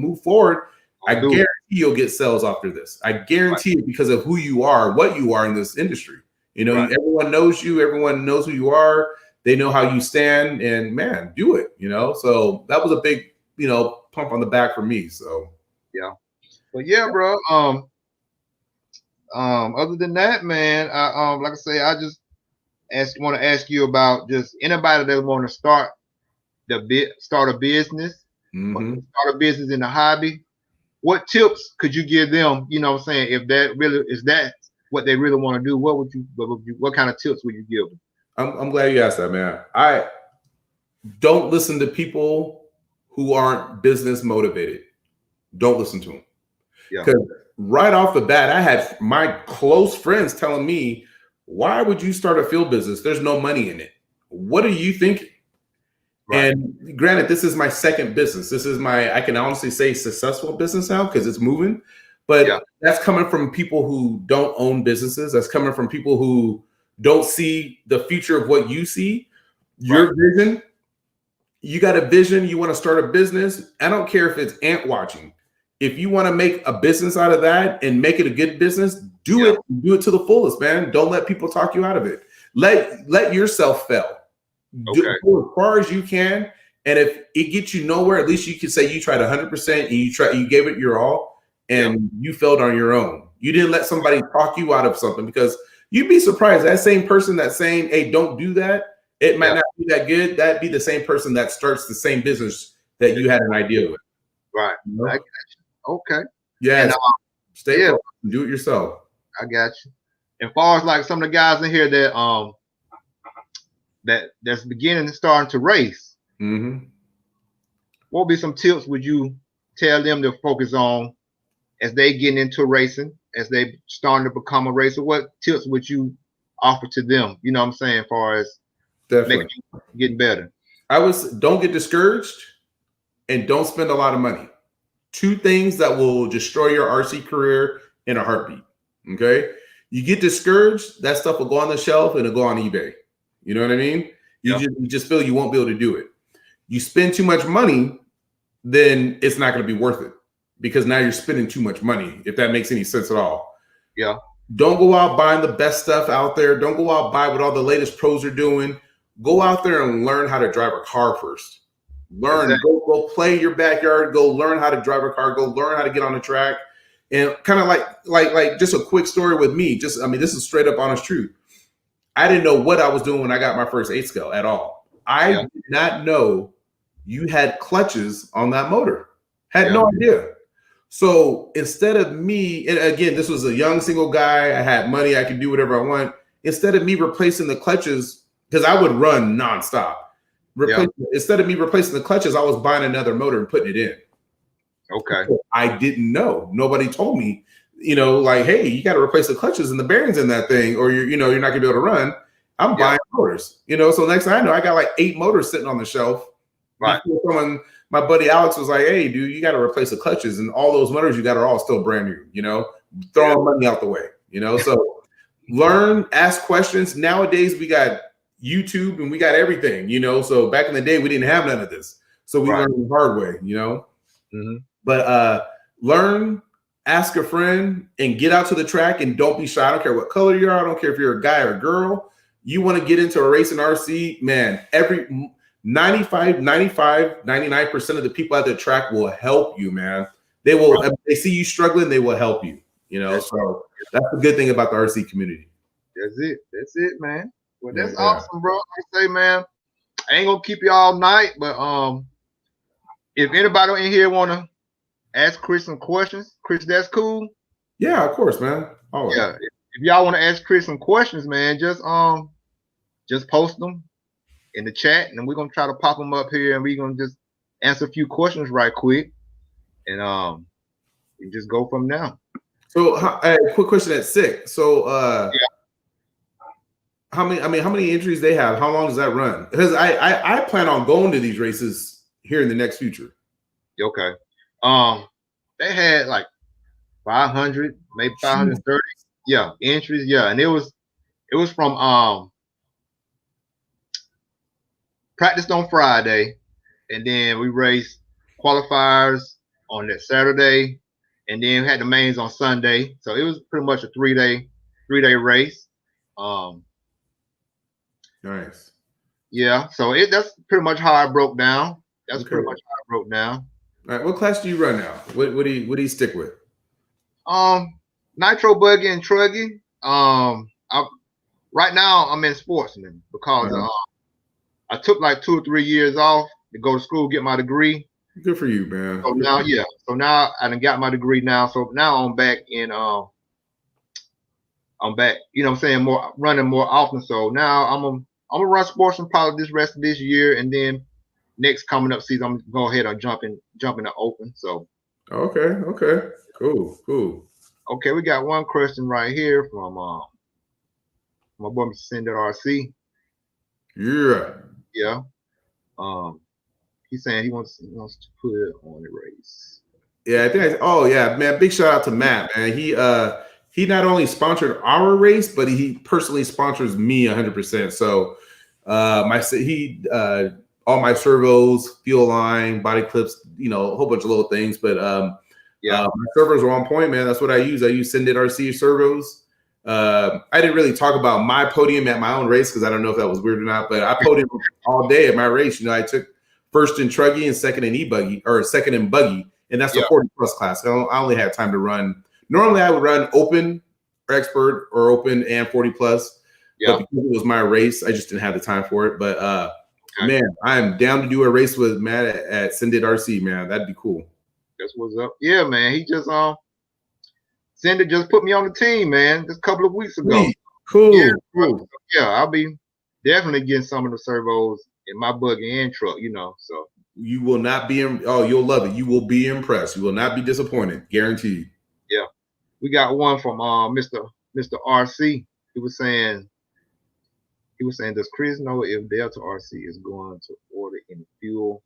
move forward. I guarantee you'll get sales after this. I guarantee it because of who you are, what you are in this industry. Everyone knows you. Everyone knows who you are. They know how you stand, and man, do it. So that was a big, pump on the back for me. So yeah, but yeah, bro. Other than that, man, I like I say, I just want to ask you about just anybody that want to start a business, start a business in the hobby. What tips could you give them? What I'm saying, if that really is that what they really want to do, what kind of tips would you give them? I'm glad you asked that, man. I don't listen to people who aren't business motivated. Don't listen to them. Because right off the bat, I had my close friends telling me, why would you start a field business? There's no money in it. What are you thinking? Right. And granted, this is my second business. This is I can honestly say, successful business now because it's moving. But that's coming from people who don't own businesses. That's coming from people who don't see the future of what you see. Your vision. You got a vision. You want to start a business. I don't care if it's ant watching. If you want to make a business out of that and make it a good business, do it. Do it to the fullest, man. Don't let people talk you out of it. Let yourself fail. Do it as far as you can. And if it gets you nowhere, at least you can say you tried 100% and you gave it your all and you failed on your own. You didn't let somebody talk you out of something, because you'd be surprised. That same person that's saying, hey, don't do that, it might not be that good. That'd be the same person that starts the same business that you had an idea with. Right. I got you. Okay. Yeah. And, stay focused and do it yourself. I got you. As far as like some of the guys in here that's beginning and starting to race, what would be some tips would you tell them to focus on as they getting into racing, as they starting to become a racer? What tips would you offer to them? You know what I'm saying, as far as getting better? Don't get discouraged and don't spend a lot of money. Two things that will destroy your RC career in a heartbeat. Okay. You get discouraged, that stuff will go on the shelf and it'll go on eBay. You know what I mean? You just feel you won't be able to do it. You spend too much money, then it's not going to be worth it, because now you're spending too much money, if that makes any sense at all. Yeah. Don't go out buying the best stuff out there. Don't go out buy what all the latest pros are doing. Go out there and learn how to drive a car first. Learn, go play in your backyard. Go learn how to drive a car. Go learn how to get on the track. And kind of like just a quick story with me. This is straight up honest truth. I didn't know what I was doing when I got my first 8 scale at all. I did not know you had clutches on that motor. Had no idea. So instead of me, and again, this was a young single guy. I had money. I could do whatever I want. Instead of me replacing the clutches, because I would run nonstop. Instead of me replacing the clutches, I was buying another motor and putting it in. Okay. So I didn't know. Nobody told me, like, hey, you got to replace the clutches and the bearings in that thing, or you're not gonna be able to run. I'm buying motors, so next thing I know, I got like 8 motors sitting on the shelf. Right. My buddy Alex was like, hey, dude, you got to replace the clutches, and all those motors you got are all still brand new, throwing money out the way, so learn, ask questions. Nowadays we got YouTube and we got everything, so back in the day we didn't have none of this. So we learned the hard way, but learn, ask a friend, and get out to the track, and don't be shy. I don't care what color you are. I don't care if you're a guy or a girl. You want to get into a racing RC, man, 99% of the people at the track will help you, man. They will, if they see you struggling, they will help you, so that's the good thing about the RC community. That's it, man. Well, that's awesome, bro. I say, man, I ain't gonna keep you all night, but if anybody in here want to ask Chris some questions, Chris, that's cool. Yeah, of course, man. Always. Yeah. if y'all want to ask Chris some questions, man, just post them in the chat, and we're gonna try to pop them up here, and we're gonna just answer a few questions right quick, and you just go from there. So, quick question at sick. So, how many entries they have? How long does that run? Because I plan on going to these races here in the next future. Okay. They had like 500, maybe 530. Yeah, entries. Yeah, and it was from practiced on Friday, and then we raced qualifiers on that Saturday, and then we had the mains on Sunday. So it was pretty much a three-day race. Nice. Yeah, so that's pretty much how I broke down. That's pretty much how I broke down. All right, what class do you run now? What do you stick with? Nitro buggy and truggy. Right now I'm in sportsman because I took like 2 or 3 years off to go to school, get my degree. Good for you, man. So now, so now I done got my degree now. So now I'm back in. I'm back. You know what I'm saying, running more often. So now I'm gonna run sportsman probably this rest of this year, and then next coming up season I'm gonna go ahead and jump in the open. So. Okay. Cool. Okay, we got one question right here from my boy Mr. RC. Yeah. He's saying he wants to put it on the race. Yeah, I think. Man! Big shout out to Matt, man. He not only sponsored our race, but he personally sponsors me 100%. So, all my servos, fuel line, body clips, a whole bunch of little things. But my servos are on point, man. That's what I use. I use Sendit RC servos. I didn't really talk about my podium at my own race because I don't know if that was weird or not. But I podiumed all day at my race. I took first in truggy and second in e-buggy, or second in buggy, and that's the 40+ class. I only had time to run. Normally, I would run open, or expert, or open and 40+. But because it was my race, I just didn't have the time for it. But man, I'm down to do a race with Matt at Sendit RC, man. That'd be cool. That's what's up. Yeah, man. He just Sendit just put me on the team, man, just a couple of weeks ago. Cool. Yeah, I'll be definitely getting some of the servos in my buggy and truck, So you will not be you'll love it. You will be impressed. You will not be disappointed, guaranteed. Yeah. We got one from Mr. RC. He was saying, does Chris know if Delta RC is going to order any fuel?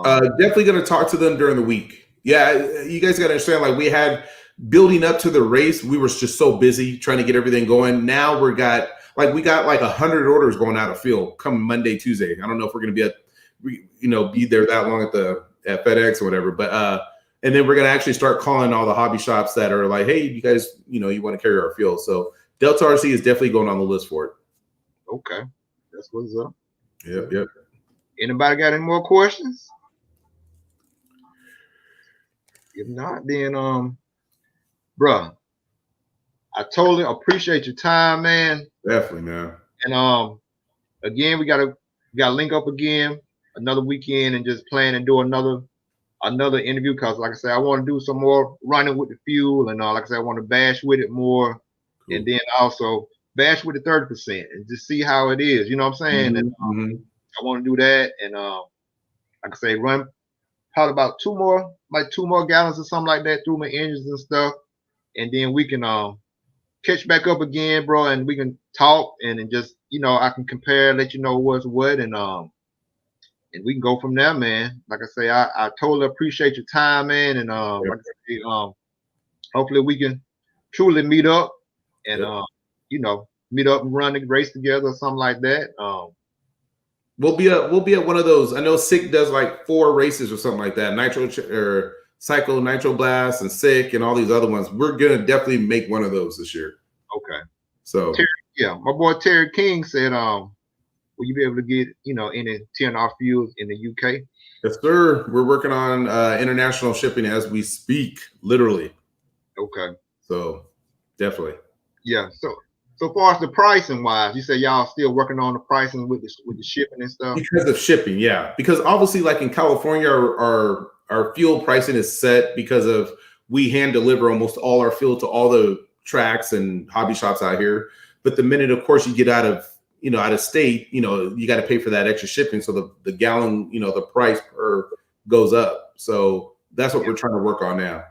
Definitely going to talk to them during the week. Yeah, you guys got to understand, like, we had building up to the race, we were just so busy trying to get everything going. Now we got like 100 orders going out of fuel come Monday, Tuesday. I don't know if we're going to be there that long at FedEx or whatever, but and then we're going to actually start calling all the hobby shops that are like, hey, you guys, you want to carry our fuel. So Delta RC is definitely going on the list for it. Okay. That's what's up. Yep. Anybody got any more questions? If not, then bruh, I totally appreciate your time, man. Definitely, man. And again, we gotta link up again another weekend and just plan and do another interview, because like I said, I want to do some more running with the fuel, and like I said, I want to bash with it more. Cool. And then also bash with the 30% and just see how it is. You know what I'm saying? And I want to do that, and like I say, run probably about 2 more gallons or something like that through my engines and stuff, and then we can catch back up again, bro, and we can talk and just I can compare, let you know what's what, and we can go from there, man. Like I say, I totally appreciate your time, man, and like I say, hopefully we can truly meet up and meet up and run the race together or something like that. We'll be at one of those. I know SICK does like 4 races or something like that. Nitro or Cycle, Nitro Blast, and SICK, and all these other ones. We're gonna definitely make one of those this year. Okay. So my boy Terry King said, will you be able to get any TNR Fuels in the UK? Yes, sir. We're working on international shipping as we speak, literally. Okay. So definitely. Yeah. So far as the pricing wise, you say y'all still working on the pricing with the shipping and stuff? Because of shipping, yeah. Because obviously, like in California, our fuel pricing is set because of we hand deliver almost all our fuel to all the tracks and hobby shops out here. But the minute, of course, you get out of state, you got to pay for that extra shipping. So the gallon, the price per goes up. So that's what we're trying to work on now.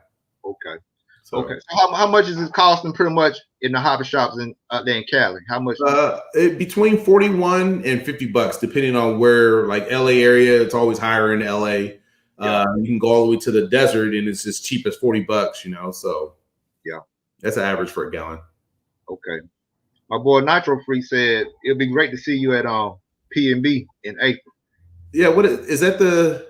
Okay. So, okay. So how much is it costing pretty much in the hobby shops out there in Cali? How much? Between $41 and $50, depending on where, like LA area, it's always higher in LA. You can go all the way to the desert and it's as cheap as $40, So yeah, that's an average for a gallon. Okay. My boy Nitro Free said it'd be great to see you at P&B in April. Yeah, what is that? The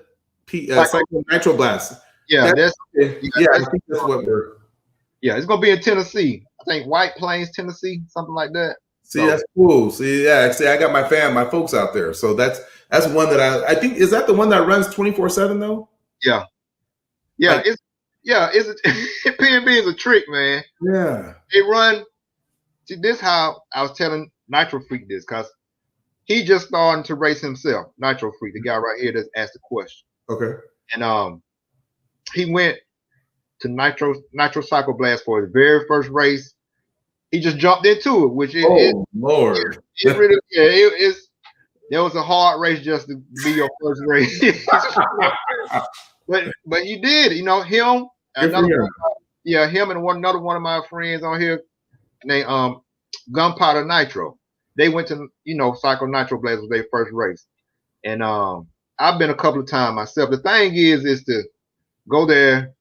Nitro Blast. Yeah, I think that's what we're. Yeah, it's gonna be in Tennessee. I think White Plains, Tennessee, something like that. See, that's cool. See, I got my folks out there. So that's one that I think, is that the one that runs 24/7 though? Yeah. It's P&B is a trick, man. Yeah. They run. See, this how I was telling Nitro Freak this, because he just starting to race himself. Nitro Freak, the guy right here that's asked the question. Okay. And he went to Nitro Cycle Blast for his very first race. He just jumped into it, which Lord. It really, it was a hard race just to be your first race. but you did, him, him and another one of my friends on here named Gunpowder Nitro. They went to Cycle Nitro Blast was their first race. And I've been a couple of times myself. The thing is to go there,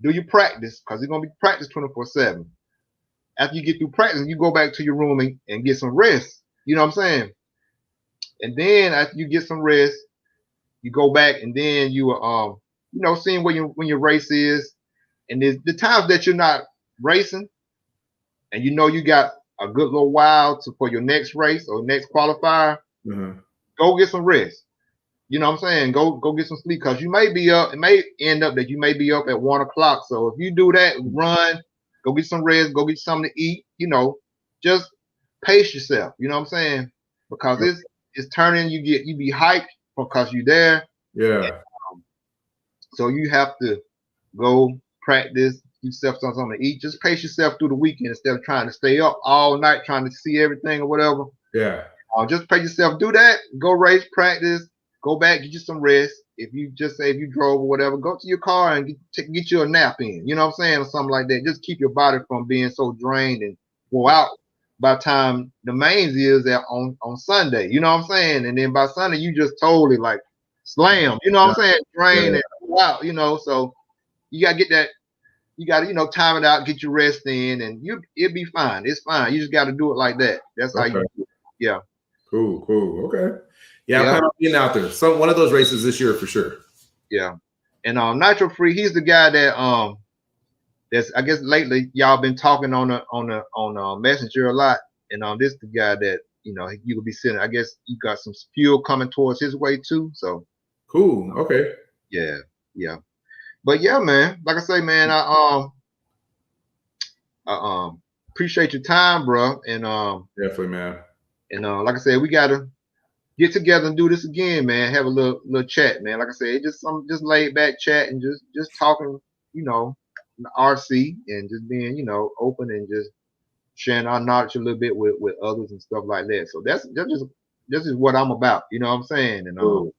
do your practice, because it's gonna be practice 24/7. After you get through practice, you go back to your room and get some rest. You know what I'm saying? And then after you get some rest, you go back and then you seeing when your race is, and there's the times that you're not racing, and you got a good little while for your next race or next qualifier. Mm-hmm. Go get some rest. You know what I'm saying? Go get some sleep, because you may be up. It may end up that you may be up at 1 o'clock. So if you do that, run, go get some rest, go get something to eat. Just pace yourself. You know what I'm saying? Because it's turning. You be hyped because you're there. Yeah. And, so you have to go practice, get yourself something to eat. Just pace yourself through the weekend instead of trying to stay up all night trying to see everything or whatever. Yeah. Just pace yourself. Do that. Go race, practice. Go back, get you some rest. If you drove or whatever, go to your car and get you a nap in. You know what I'm saying? Or something like that. Just keep your body from being so drained and go out by the time the mains is on Sunday. You know what I'm saying? And then by Sunday, you just totally like slam. You know what I'm saying? Drain and go out, so you got to get that. You got to, time it out, get your rest in, and it'll be fine. It's fine. You just got to do it like that. That's how you do it. Yeah. Cool. Okay. Yeah, I'm kind of being out there. One of those races this year for sure. Yeah. And Nitro Free, he's the guy that that's, I guess lately y'all been talking on Messenger a lot. And this is the guy that you will be sending. I guess you got some fuel coming towards his way too. So cool. Okay. Yeah. But yeah, man. Like I say, man, I appreciate your time, bro. And definitely, man. And like I said, we gotta get together and do this again, man. Have a little chat, man. Like I said, just laid back chat and just talking, RC and just being, open and just sharing our knowledge a little bit with others and stuff like that. So that's just what I'm about. You know what I'm saying? And cool.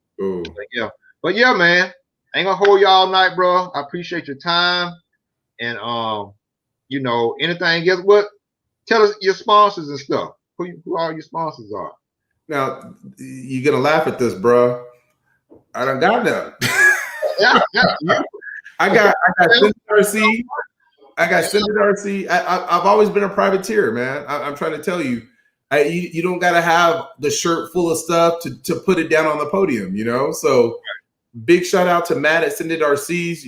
But yeah, man. I ain't gonna hold you all night, bro. I appreciate your time. And anything else? What? Tell us your sponsors and stuff. Who all your sponsors are. Now, you're going to laugh at this, bro. I done got them. Yeah. I got Syndicate RC. I've always been a privateer, man. I'm trying to tell you. You don't got to have the shirt full of stuff to put it down on the podium, So big shout out to Matt at Syndicate RCs.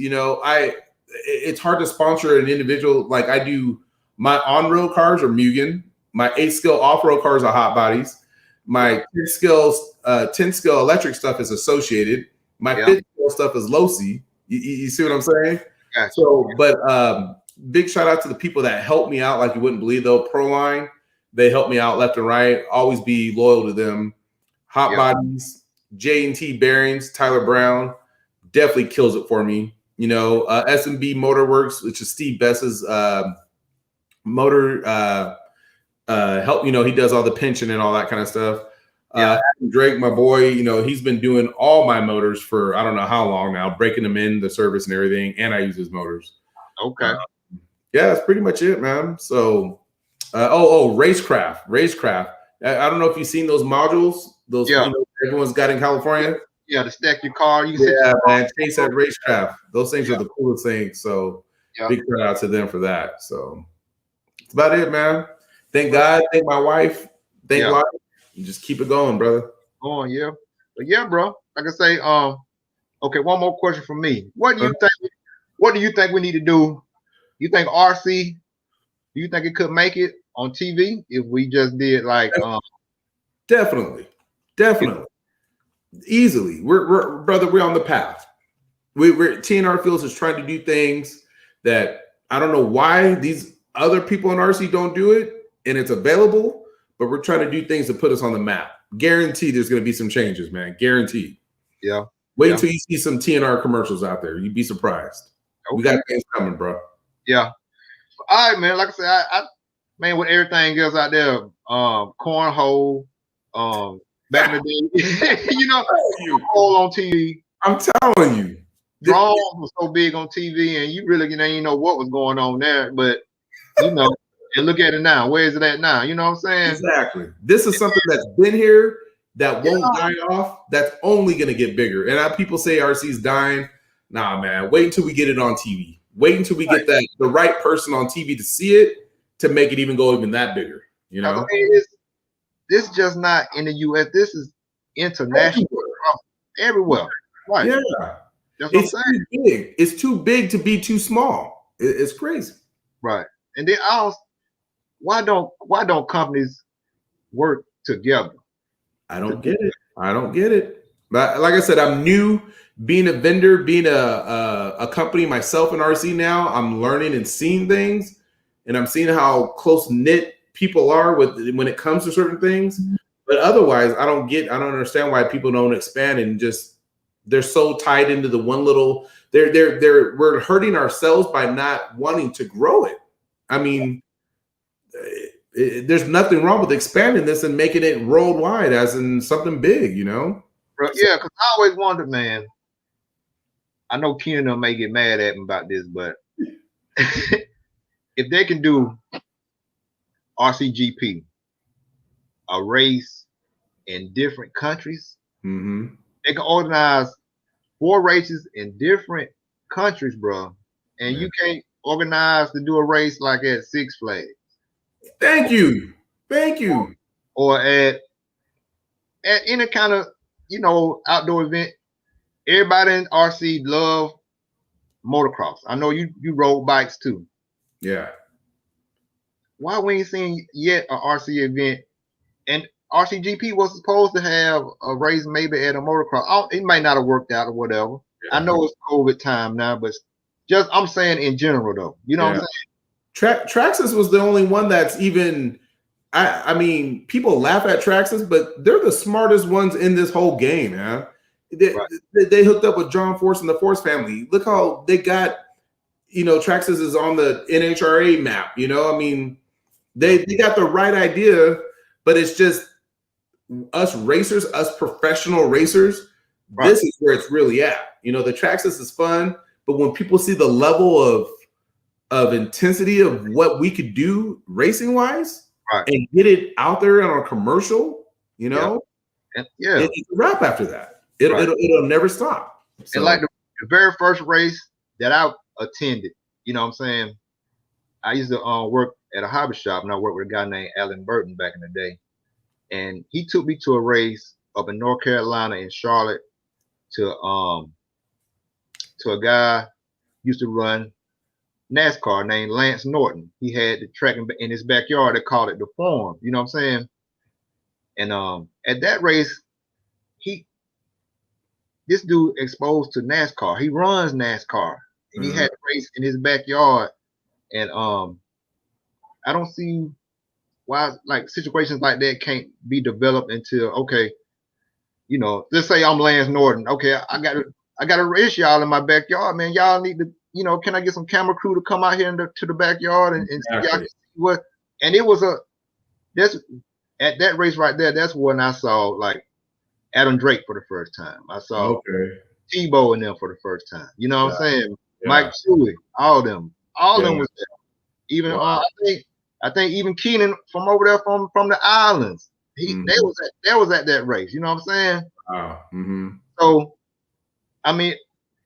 It's hard to sponsor an individual. Like I do, my on-road cars are Mugen. My 8-scale off-road cars are Hot Bodies. My 10-scale electric stuff is Associated. My 5th-scale stuff is Losi. You see what I'm saying? Gotcha. So, but big shout out to the people that helped me out like you wouldn't believe, though. Proline, they helped me out left and right. Always be loyal to them. Hot Bodies, J&T Bearings, Tyler Brown, definitely kills it for me. S&B Motorworks, which is Steve Bess's motor help. You know, he does all the pension and all that kind of stuff. Drake, my boy, you know, he's been doing all my motors for I don't know how long now, breaking them in the service and everything, and I use his motors. Okay. Yeah, that's pretty much it, man. So, racecraft. I don't know if you've seen those modules. Those you know, everyone's got in California. Yeah, to stack your car. You man, chase that racecraft. Those things are the coolest things. So, big shout out to them for that. So, that's about it, man. Thank God. Thank my wife. Thank life. You just keep it going, brother. Oh yeah, but yeah, bro. Like I say, okay. One more question from me. What do you think? What do you think we need to do? You think RC? Do you think it could make it on TV if we just did like? Definitely, easily. We're on the path. We're TNR Fuels is trying to do things that I don't know why these other people in RC don't do it, and it's available. But we're trying to do things to put us on the map. Guaranteed there's going to be some changes, man. Guaranteed. Yeah. Wait until you see some TNR commercials out there. You'd be surprised. Okay. We got things coming, bro. Yeah. All right, man. Like I said, I man, with everything else out there, cornhole, back in the day, you know, all on TV. I'm telling you. Drones was so big on TV, and you really didn't know what was going on there. But, you know, and look at it now. Where is it at now? You know what I'm saying? Exactly. This is something that's been here that won't die off. That's only going to get bigger. And people say RC's dying. Nah, man. Wait until we get it on TV. Wait until we get the right person on TV to see it to make it even go even that bigger. You know? I mean, this just not in the U.S. This is international. Everywhere. Right. Yeah. That's what I'm saying. Too big. It's too big to be too small. It's crazy. Right. And then why don't companies work together? I don't get it. But like I said, I'm new. Being a vendor, being a company myself in RC now, I'm learning and seeing things, and I'm seeing how close knit people are when it comes to certain things. But otherwise, I don't understand why people don't expand and just they're so tied into the one little. We're hurting ourselves by not wanting to grow it. I mean. There's nothing wrong with expanding this and making it worldwide, as in something big, you know? Yeah, because I always wondered, man. I know Keenan may get mad at me about this, but if they can do RCGP, a race in different countries, they can organize 4 races in different countries, bro. And you can't organize to do a race like at Six Flags. Thank you. Or at any kind of, outdoor event. Everybody in RC love motocross. I know you rode bikes too. Yeah. Why we ain't seen yet an RC event? And RCGP was supposed to have a race maybe at a motocross. It might not have worked out or whatever. Yeah. I know it's COVID time now, but I'm saying in general though. You know what I'm saying? Traxxas was the only one that's even. I mean, people laugh at Traxxas, but they're the smartest ones in this whole game, man. They hooked up with John Force and the Force family. Look how they got, Traxxas is on the NHRA map. I mean, they got the right idea, but it's just us racers, us professional racers. Right. This is where it's really at. The Traxxas is fun, but when people see the level of intensity of what we could do racing wise. Right. And get it out there on a commercial, it's a wrap after that. It'll never stop. So. And like the very first race that I attended, you know what I'm saying? I used to work at a hobby shop, and I worked with a guy named Alan Burton back in the day. And he took me to a race up in North Carolina in Charlotte to a guy used to run NASCAR named Lance Norton. He had the track in his backyard. They called it the Forum. You know what I'm saying? And at that race, this dude exposed to NASCAR. He runs NASCAR, and he had a race in his backyard. And I don't see why like situations like that can't be developed into let's say I'm Lance Norton. Okay, I got a race y'all in my backyard, man. Y'all need to. Can I get some camera crew to come out here to the backyard and y'all can see what, and it was that's at that race right there. That's when I saw like Adam Drake for the first time. I saw Tebow in them for the first time. You know what I'm saying? Yeah. Mike Chewy, all of them was there. Even I think even Keenan from over there from the islands. They was at that race. You know what I'm saying? Wow. Mm-hmm. So I mean,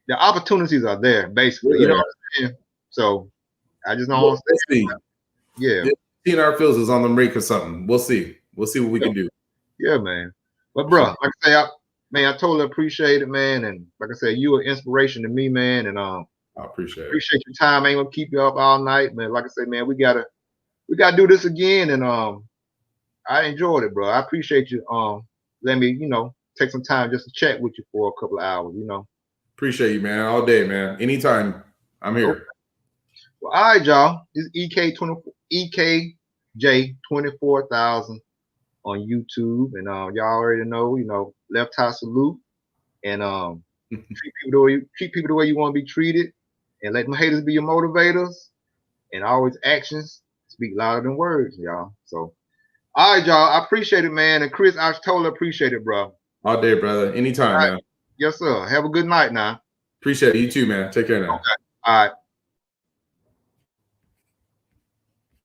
the opportunities are there, basically. You know what I'm saying? So I just don't want to see. Yeah. TNR Fuels is on the break or something. We'll see. We'll see what we can do. Yeah, man. But bro, like I say, I totally appreciate it, man. And like I said, you are inspiration to me, man. And I appreciate your time. I ain't gonna keep you up all night, man. Like I say, man, we gotta do this again. And I enjoyed it, bro. I appreciate you letting me, take some time just to chat with you for a couple of hours, Appreciate you, man. All day, man. Anytime. I'm here. Okay. Well, all right, y'all. This is EKJ2400 on YouTube, and y'all already know, left tie salute, and treat people the way you want to be treated, and let them haters be your motivators, and always actions speak louder than words, y'all. So, all right, y'all. I appreciate it, man, and Chris, I totally appreciate it, bro. All day, brother. Anytime, man. Yes, sir. Have a good night now. Appreciate it. You too, man. Take care now. Okay. All right.